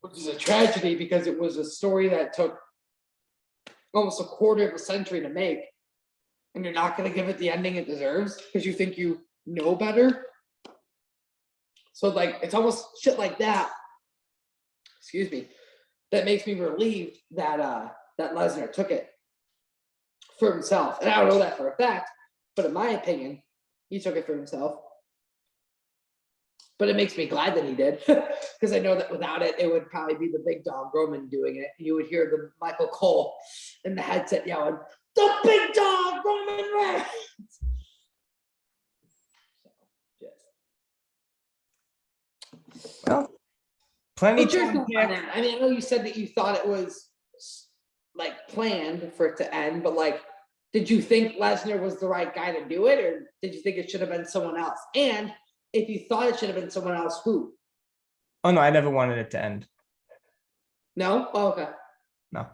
Which is a tragedy because it was a story that took almost a quarter of a century to make. And you're not going to give it the ending it deserves because you think you know better. So like, it's almost shit like that. Excuse me. That makes me relieved that that Lesnar took it for himself. And I don't know that for a fact, but in my opinion, he took it for himself. But it makes me glad that he did, because I know that without it, it would probably be the big dog Roman doing it. You would hear the Michael Cole in the headset yelling, "The big dog Roman Reigns!" Well, plenty What's your to thought on unpack. that? I mean, I know you said that you thought it was like planned for it to end, but like, did you think Lesnar was the right guy to do it, or did you think it should have been someone else? And if you thought it should have been someone else, who? Oh no, I never wanted it to end. No? Oh, okay. No.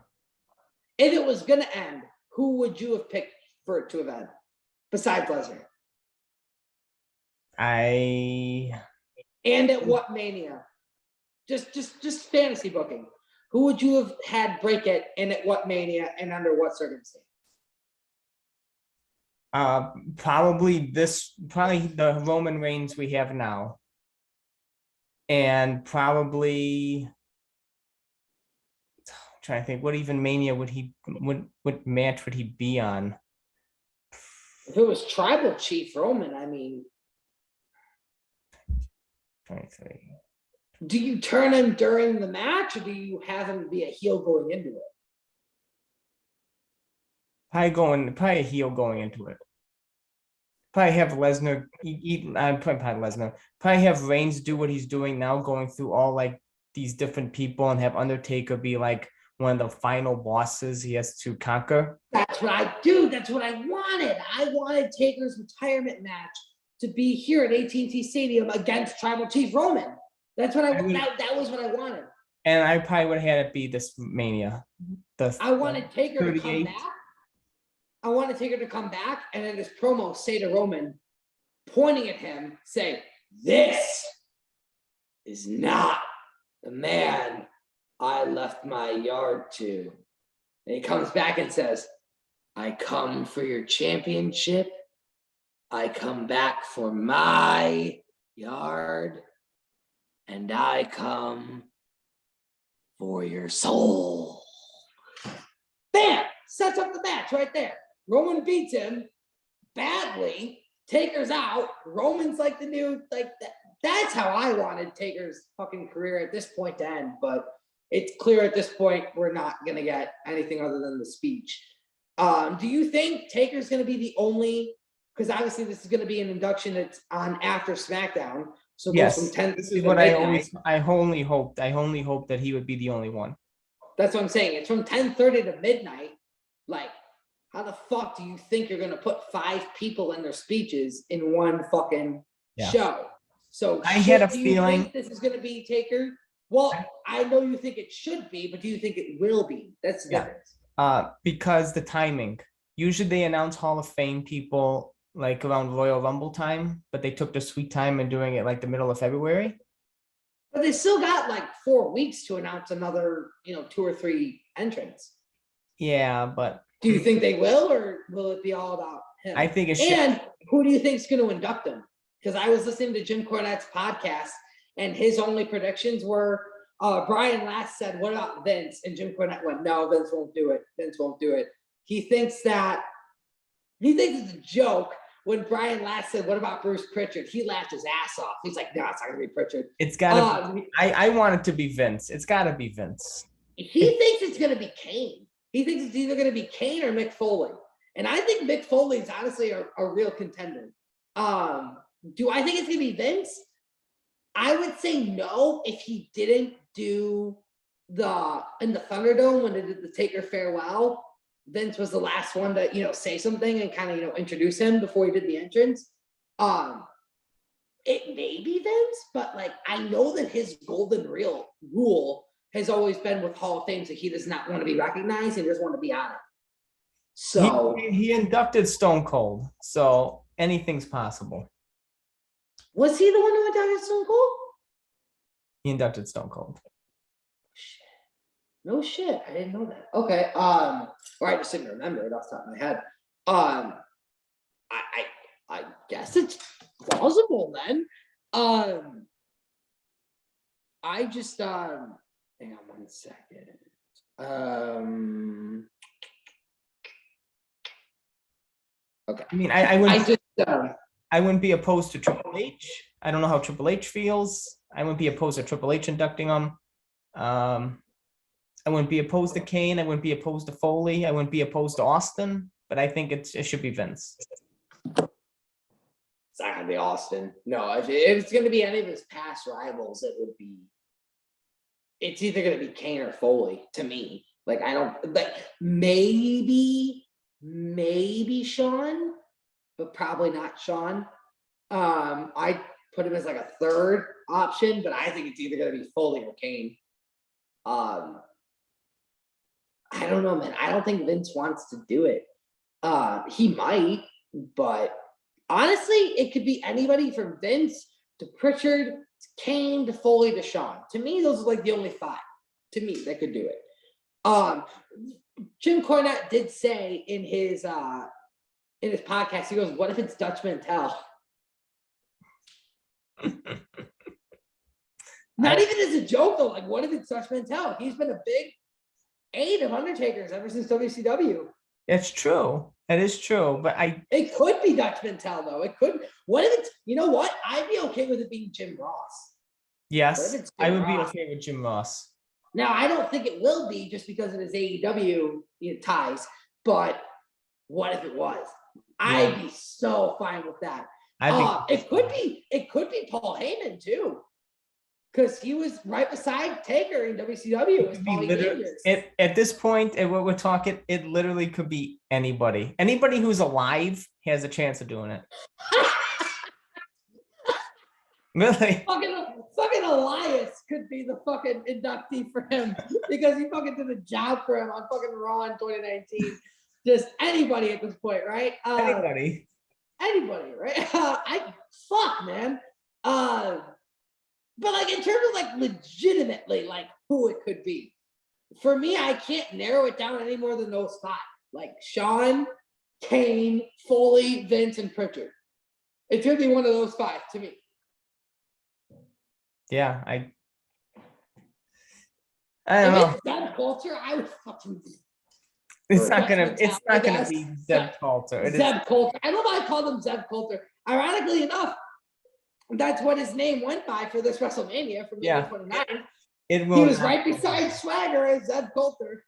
If it was going to end, who would you have picked for it to have ended besides Lesnar? And at what Mania? Just fantasy booking. Who would you have had break it, and at what Mania, and under what circumstance? Probably the Roman Reigns we have now. And probably I'm trying to think what even Mania what match would he be on? If it was Tribal Chief Roman, I mean, 23. do you turn him during the match, or do you have him be a heel going into it? Probably a heel going into it. Probably have Lesnar Probably have Reigns do what he's doing now, going through all like these different people, and have Undertaker be like one of the final bosses he has to conquer. That's what I do. That's what I wanted. I wanted Taker's retirement match to be here at AT&T Stadium against Tribal Chief Roman. That's what that was what I wanted. And I probably would have had it be this Mania. I wanted Taker to come 38. back. I want Taker to come back and in his promo say to Roman, pointing at him, say, "This is not the man I left my yard to." And he comes back and says, "I come for your championship. I come back for my yard. And I come for your soul." Bam! Sets up the match right there. Roman beats him badly. Taker's out. Roman's like the new, like that's how I wanted Taker's fucking career at this point to end. But it's clear at this point we're not gonna get anything other than the speech. Do you think Taker's gonna be the only? Because obviously this is gonna be an induction that's on after SmackDown. So it goes Yes, from 10 this to is what I midnight. only hoped that he would be the only one. That's what I'm saying. It's from 10:30 to midnight. Like, how the fuck do you think you're gonna put 5 people in their speeches in one fucking Yeah. show? So I had a do you feeling- think this is gonna be Taker? Well, I know you think it should be, but do you think it will be? That's the Yeah. difference. Because the timing. Usually they announce Hall of Fame people like around Royal Rumble time, but they took their sweet time in doing it like the middle of February. But they still got like 4 weeks to announce another, 2 or 3 entrants. Yeah, but Do you think they will, or will it be all about him? I think it should. And who do you think is going to induct him? Because I was listening to Jim Cornette's podcast, and his only predictions were Brian Last said, "What about Vince?" And Jim Cornette went, "No, Vince won't do it. Vince won't do it." He thinks it's a joke. When Brian Last said, "What about Bruce Pritchard?" He laughed his ass off. He's like, "No, it's not going to be Pritchard." It's gotta. I want it to be Vince. It's gotta be Vince. He thinks it's going to be Kane. He thinks it's either going to be Kane or Mick Foley. And I think Mick Foley is honestly a real contender. Do I think it's going to be Vince? I would say no if he didn't do in the Thunderdome when they did the Taker farewell. Vince was the last one to, say something and kind of, introduce him before he did the entrance. It may be Vince, but like, I know that his golden rule has always been with Hall of Fames that he does not want to be recognized. He doesn't want to be on it. So he inducted Stone Cold, so anything's possible. was he the one who inducted Stone Cold? He inducted Stone Cold. No shit. I didn't know that. Okay. Or I just didn't remember it off the top of my head. I guess it's plausible then. I just hang on one second. Okay. I mean, I wouldn't. just I wouldn't be opposed to Triple H. I don't know how Triple H feels. I wouldn't be opposed to Triple H inducting him. I wouldn't be opposed to Kane. I wouldn't be opposed to Foley. I wouldn't be opposed to Austin. But I think it should be Vince. It's not gonna be Austin. No, if it's gonna be any of his past rivals, it would be. It's either gonna be Kane or Foley to me. Like I don't like maybe Sean, but probably not Sean. I put him as like a third option, but I think it's either gonna be Foley or Kane. I don't know, man. I don't think Vince wants to do it. He might, but honestly, it could be anybody from Vince to Pritchard to Kane to Foley to Sean. To me, those are like the only 5 to me that could do it. Jim Cornette did say in his podcast, he goes, "What if it's Dutch Mantel?" Not even as a joke though. Like, what if it's Dutch Mantel? He's been a big aid of Undertaker's ever since WCW. It's true. That is true. But It could be Dutch Mantel though. It could. What if it's? You know what? I'd be okay with it being Jim Ross. yes, it's I would be Ross? okay with Jim Ross. Now I don't think it will be just because of his AEW ties. But what if it was? I'd be so fine with that. It could be Paul Heyman too. Because he was right beside Taker in WCW. It was Paul Heyman. At this point, at what we're talking, it literally could be anybody. Anybody who's alive has a chance of doing it. Really? Fucking Elias could be the fucking inductee for him because he fucking did a job for him on fucking Raw in 2019. just anybody at this point, right? Anybody. Anybody, right? Fuck, man. But like in terms of like legitimately like who it could be, for me, I can't narrow it down any more than those five. Like Sean, Kane, Foley, Vince, and Pritchard. It could be one of those five to me. Yeah, I If don't know. it's Zeb Coulter, I would fucking It's for not gonna. Dutch It's not gonna mentality, be guys. Zeb Coulter. It is. Zeb Coulter. I love how I called him Zeb Coulter. Ironically enough, that's what his name went by for this WrestleMania from Yeah. 29. It He will was not right be. beside Swagger as Zeb Coulter.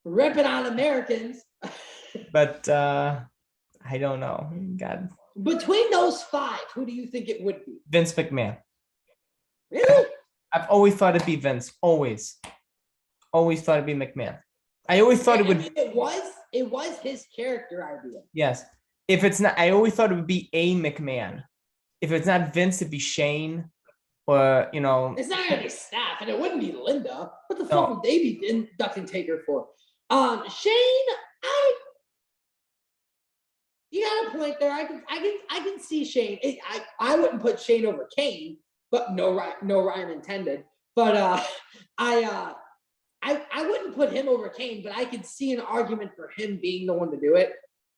Ripping on Americans. But I don't know. God, Between those five, who do you think it would be? Vince McMahon. Really? I've always thought it'd be Vince. Always thought it'd be McMahon. I always thought it I would. mean, it was his character idea. Yes. If it's not, I always thought it would be a McMahon. If it's not Vince, it'd be Shane, or It's not gonna be Staff, and it wouldn't be Linda. What the No. fuck would they be inducting Taker for? Shane, you got a point there. I can see Shane. I wouldn't put Shane over Kane, but no rhyme intended. But I wouldn't put him over Kane, but I could see an argument for him being the one to do it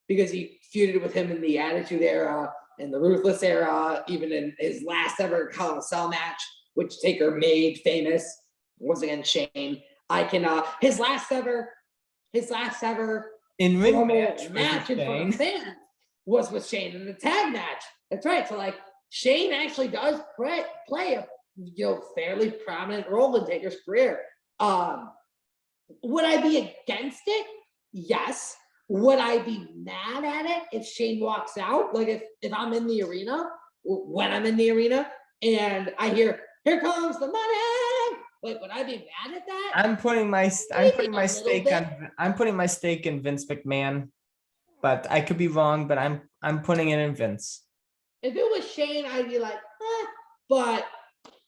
because he feuded with him in the Attitude Era and the Ruthless Era, even in his last ever Hell in a Cell match, which Taker made famous, was against Shane. I can his last ever in ring formal match match with in front Shane. of fans was with Shane in the tag match. That's right. So like Shane actually does play a fairly prominent role in Taker's career. Would I be against it? Yes. Would I be mad at it if Shane walks out? Like if I'm in the arena, when I'm in the arena, and I hear, "Here comes the money," like would I be mad at that? I'm putting my Maybe a little stake bit. on. I'm putting my stake in Vince McMahon, but I could be wrong. But I'm putting it in Vince. If it was Shane, I'd be like, but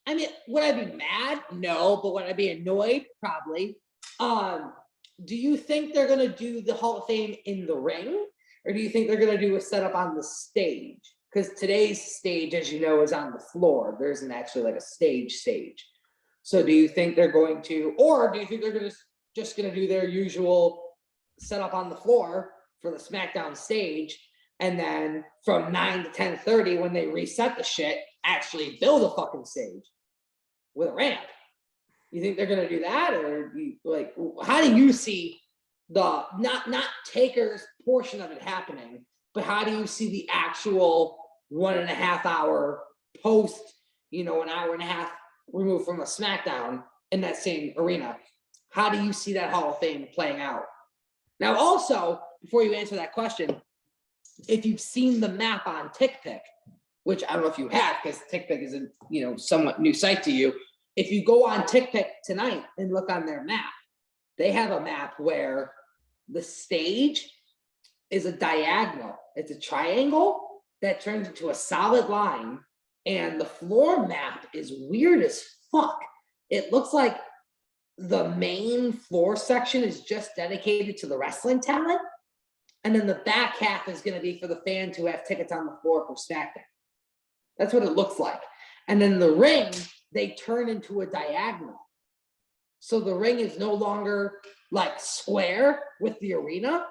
I mean, would I be mad? No, but would I be annoyed? Probably. Do you think they're gonna do the Hall of Fame in the ring, or do you think they're gonna do a setup on the stage? Because today's stage, as you know, is on the floor. There isn't actually like a stage. So do you think they're going to, or do you think they're just gonna do their usual setup on the floor for the SmackDown stage, and then from 9 to 10:30 when they reset the shit, actually build a fucking stage with a ramp? You think they're gonna do that, or how do you see the not Taker's portion of it happening, but how do you see the actual 1.5 hour post, an hour and a half removed from a SmackDown in that same arena? How do you see that Hall of Fame playing out? Now, also, before you answer that question, if you've seen the map on TickPick, which I don't know if you have, because TickPick is a somewhat new site to you. If you go on TickPick tonight and look on their map, they have a map where the stage is a diagonal. It's a triangle that turns into a solid line, and the floor map is weird as fuck. It looks like the main floor section is just dedicated to the wrestling talent, and then the back half is going to be for the fans who have tickets on the floor for SmackDown. That's what it looks like. And then the ring, they turn into a diagonal. So the ring is no longer like square with the arena.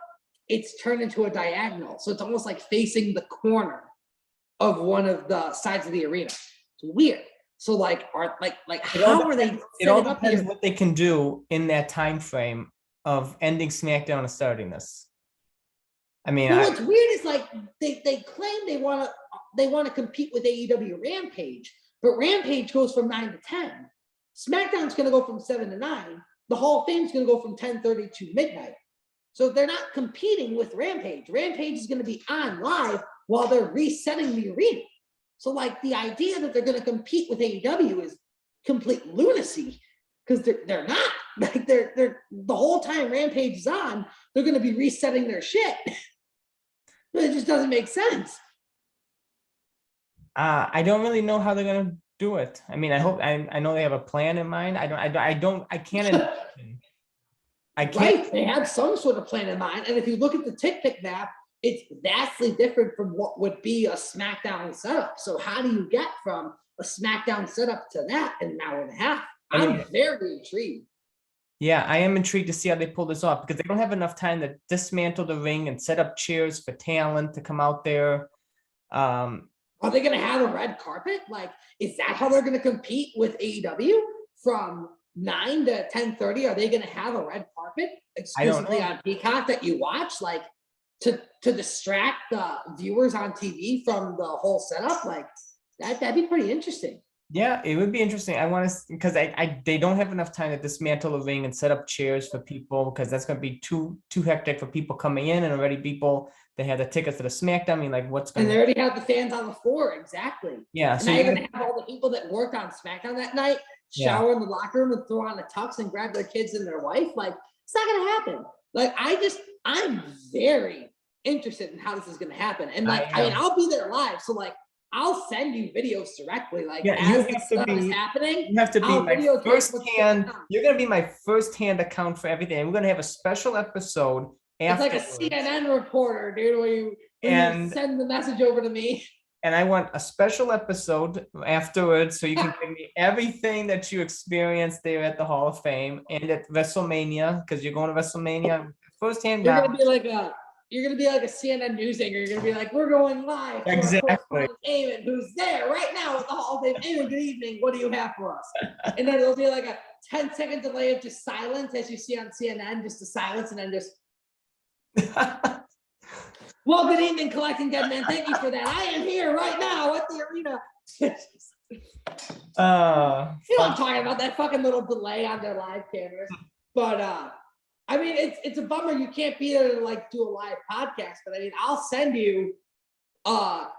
It's turned into a diagonal. So it's almost like facing the corner of one of the sides of the arena. It's weird. So how are they? It all setting up depends the- what they can do in that time frame of ending SmackDown and starting this. I mean, Well, what's weird is like they claim they want to compete with AEW Rampage, but Rampage goes from 9 to 10. SmackDown's going to go from 7 to 9. The Hall of Fame's going to go from 10:30 to midnight. So they're not competing with Rampage. Rampage is going to be on live while they're resetting the arena. So like the idea that they're going to compete with AEW is complete lunacy, because they're not. Like they're the whole time Rampage is on, they're going to be resetting their shit. It just doesn't make sense. I don't really know how they're gonna do it. I mean, I know they have a plan in mind. I can't imagine. I can't. Right, they have some sort of plan in mind, and if you look at the TickPick map, it's vastly different from what would be a SmackDown setup. So how do you get from a SmackDown setup to that in an hour and a half? I mean- I'm very intrigued. Yeah, I am intrigued to see how they pull this off because they don't have enough time to dismantle the ring and set up chairs for talent to come out there. Are they going to have a red carpet? Like, is that how they're going to compete with AEW from 9 to 10:30? Are they going to have a red carpet exclusively know. on Peacock that you watch, like to distract the viewers on TV from the whole setup? Like that'd be pretty interesting. Yeah, it would be interesting. I want to because they don't have enough time to dismantle the ring and set up chairs for people because that's going to be too hectic for people coming in and already people they have the tickets to the SmackDown. I mean, like what's going And to they already have the fans on the floor, exactly. yeah. And So now you're you're gonna, gonna have all the people that worked on SmackDown that night Yeah. shower in the locker room and throw on the tux and grab their kids and their wife. Like it's not gonna happen. Like I'm very interested in how this is gonna happen. And like I mean, I'll be there live, so like I'll send you videos directly. Like Yeah, you as this have to stuff is be- happening, you have to be I'll my videotape first what's hand. going on. You're gonna be my first hand account for everything. And we're gonna have a special episode It's like a afterwards. CNN reporter, dude, where you And- send the message over to me. And I want a special episode afterwards so you can give me everything that you experienced there at the Hall of Fame and at WrestleMania, because you're going to WrestleMania firsthand You're now. gonna be like a CNN news anchor. You're gonna be like, we're going live. to our Exactly. correspondent Eamon, who's there right now at the Hall of Fame. Eamon, good evening. What do you have for us? And then it'll be like a 10-second delay of just silence, as you see on CNN, just the silence, and then just, well, good evening, Collecting Dead Man. Thank you for that. I am here right now at the arena. You know what I'm talking about, that fucking little delay on their live cameras. But I mean, it's a bummer you can't be there to like do a live podcast. But I mean, I'll send you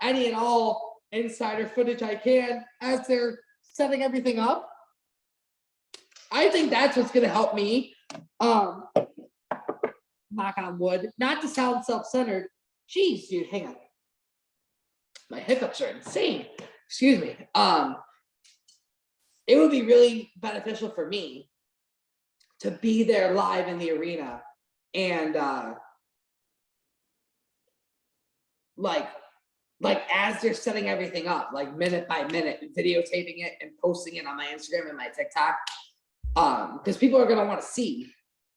any and all insider footage I can as they're setting everything up. I think that's what's gonna help me. Knock on wood, not to sound self-centered. Jeez, dude, hang on. My hiccups are insane. Excuse me. It would be really beneficial for me to be there live in the arena and like as they're setting everything up, like minute by minute, videotaping it and posting it on my Instagram and my TikTok. Because people are gonna want to see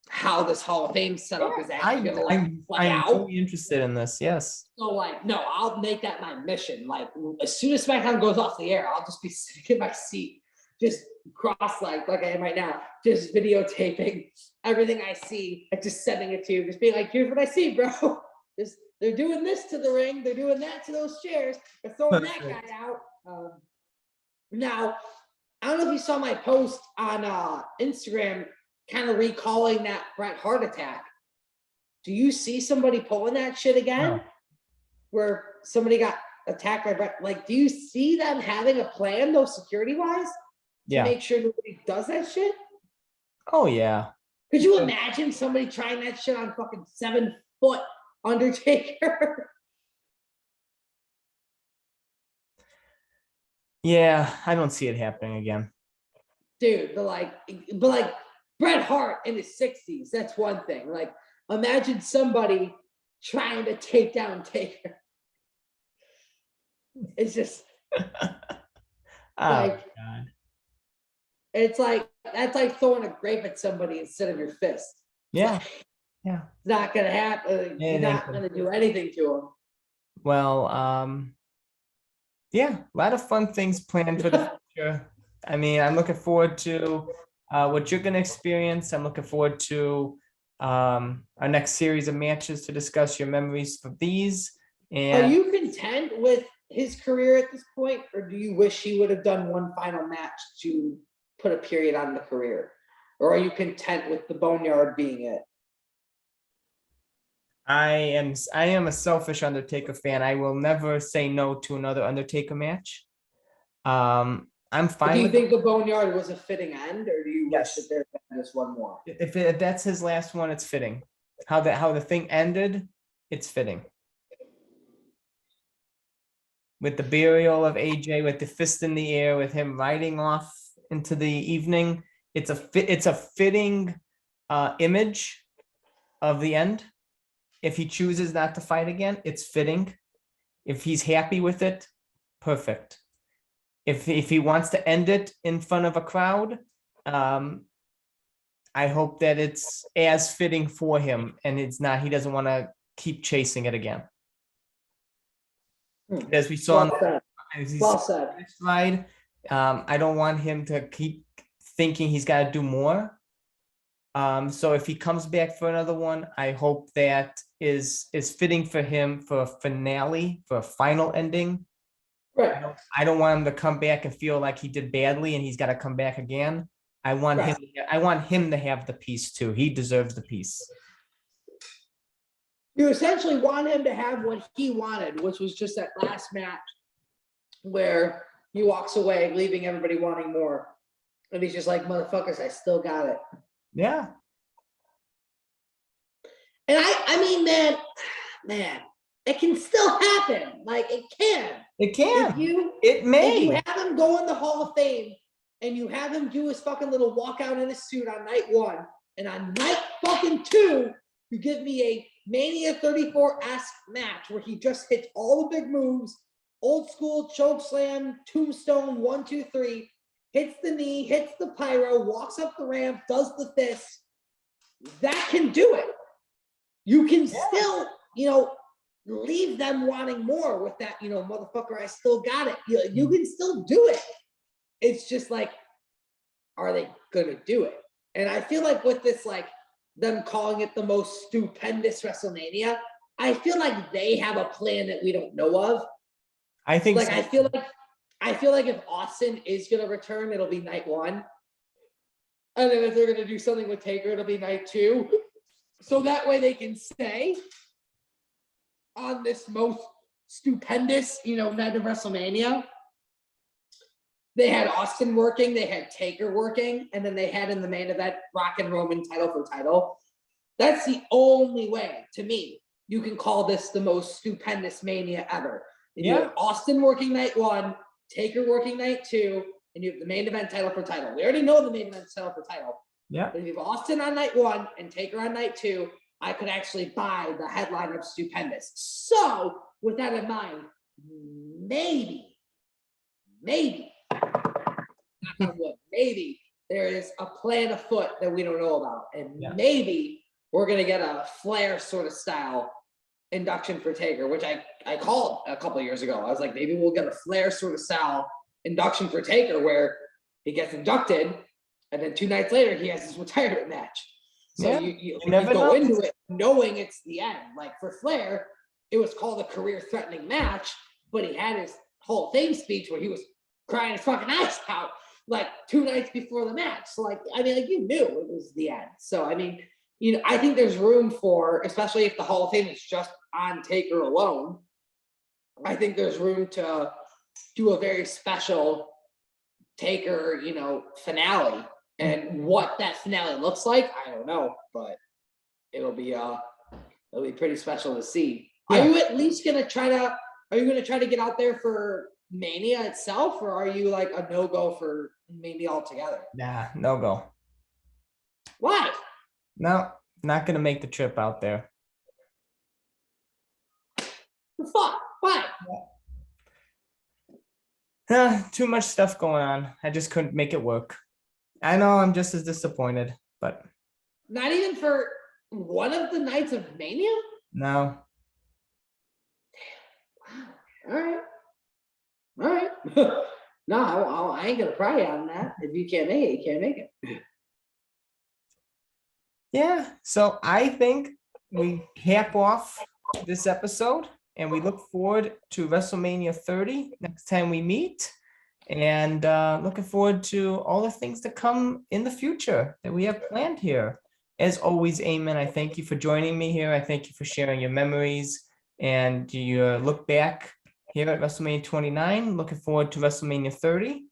how this Hall of Fame setup is actually gonna like play I'm out. really interested in this. Yes. So like, no, I'll make that my mission. Like as soon as SmackDown goes off the air, I'll just be sitting in my seat, just cross-legged like I am right now, just videotaping everything I see and just sending it to you. Just being like, here's what I see, bro. They're doing this to the ring, they're doing that to those chairs, they're throwing that guy out. Now, I don't know if you saw my post on Instagram, kind of recalling that Bret Hart attack. Do you see somebody pulling that shit again? No. Where somebody got attacked by Bret? Like, do you see them having a plan, though, security-wise, to Yeah. make sure nobody does that shit? Oh yeah. Could you imagine somebody trying that shit on fucking 7-foot Undertaker? Yeah. I don't see it happening again. Dude, but like Bret Hart in his 60s, that's one thing. Like, imagine somebody trying to take down Taker. It's just Oh Like- God. it's like that's like throwing a grape at somebody instead of your fist. Yeah. It's not gonna happen. Yeah, You're it not ain't gonna do anything to him. Well, yeah, a lot of fun things planned for the future. I mean, I'm looking forward to what you're gonna experience. I'm looking forward to our next series of matches to discuss your memories for these. Are And you content with his career at this point, or do you wish he would have done one final match to put a period on the career? Or are you content with the Boneyard being it? I am a selfish Undertaker fan. I will never say no to another Undertaker match. I'm But fine do you with think the Boneyard was a fitting end, or do you Yes. wish that there was just one more? if that's his last one, it's fitting. How the thing ended, it's fitting. With the burial of AJ, with the fist in the air, with him riding off into the evening, it's a fitting image of the end. If he chooses not to fight again, it's fitting. If he's happy with it, perfect. If he wants to end it in front of a crowd, I hope that it's as fitting for him and it's not, he doesn't want to keep chasing it again. As we saw on Well said. as he Well said said. next slide, I don't want him to keep thinking he's got to do more. So if he comes back for another one, I hope that is fitting for him for a finale, for a final ending. Right. I don't want him to come back and feel like he did badly and he's got to come back again. I want Right. him to have the peace too. He deserves the peace. You essentially want him to have what he wanted, which was just that last match where he walks away, leaving everybody wanting more. And he's just like, motherfuckers, I still got it. Yeah. And I mean, man, it can still happen. Like it can. It If can. you It may. have him go in the Hall of Fame and you have him do his fucking little walkout in his suit on night 1, and on night fucking 2, you give me a Mania 34-esque match where he just hits all the big moves, old school choke slam, tombstone, 1, 2, 3, hits the knee, hits the pyro, walks up the ramp, does the fist. That can do it. You can still, leave them wanting more with that, motherfucker, I still got it. You can still do it. It's just like, are they gonna do it? And I feel like with this, like them calling it the most stupendous WrestleMania, I feel like they have a plan that we don't know of. I think Like so. I feel like if Austin is gonna return, it'll be night 1. And then if they're gonna do something with Taker, it'll be night 2. So that way they can stay on this most stupendous, night of WrestleMania. They had Austin working, they had Taker working, and then they had in the main event Rock and Roman title for title. That's the only way, to me, you can call this the most stupendous Mania ever. If you have Austin working night 1, Taker working night 2, and you have the main event title for title. We already know the main event title for title. Yeah. But if you have Austin on night 1 and Taker on night 2, I could actually buy the headline of stupendous. So, with that in mind, maybe, maybe there is a plan afoot that we don't know about. And maybe we're going to get a Flair sort of style induction for Taker, which I called a couple of years ago. I was like, maybe we'll get a Flair sort of style induction for Taker where he gets inducted and then 2 nights later he has his retirement match. So you never go know. into it knowing it's the end. Like for Flair, it was called a career-threatening match, but he had his Hall of Fame speech where he was crying his fucking eyes out like 2 nights before the match. So you knew it was the end. So I think there's room for, especially if the Hall of Fame is just on Taker alone, I think there's room to do a very special Taker, finale. And what that finale looks like, I don't know, but it'll be pretty special to see. Yeah. Are you at least gonna try to get out there for Mania itself, or are you like a no-go for Mania altogether? Nah, no go. Why? No, not gonna make the trip out there. The fuck? Why? Too much stuff going on. I just couldn't make it work. I know I'm just as disappointed, but Not even for one of the nights of Mania? no. Wow. All right. No, I ain't gonna pry you on that. If you can't make it, you can't make it. Yeah, so I think we cap off this episode and we look forward to WrestleMania 30 next time we meet. And looking forward to all the things to come in the future that we have planned here. As always, Eamon, I thank you for joining me here. I thank you for sharing your memories and your look back here at WrestleMania 29. Looking forward to WrestleMania 30.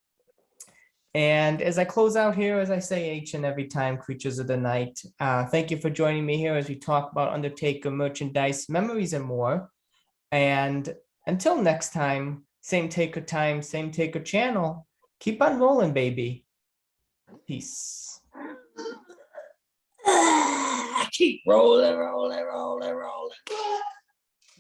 And as I close out here, as I say each and every time, Creatures of the Night, thank you for joining me here as we talk about Undertaker merchandise, memories, and more. And until next time, same Taker time, same Taker channel. Keep on rolling, baby. Peace. keep rolling, rolling, rolling, rolling.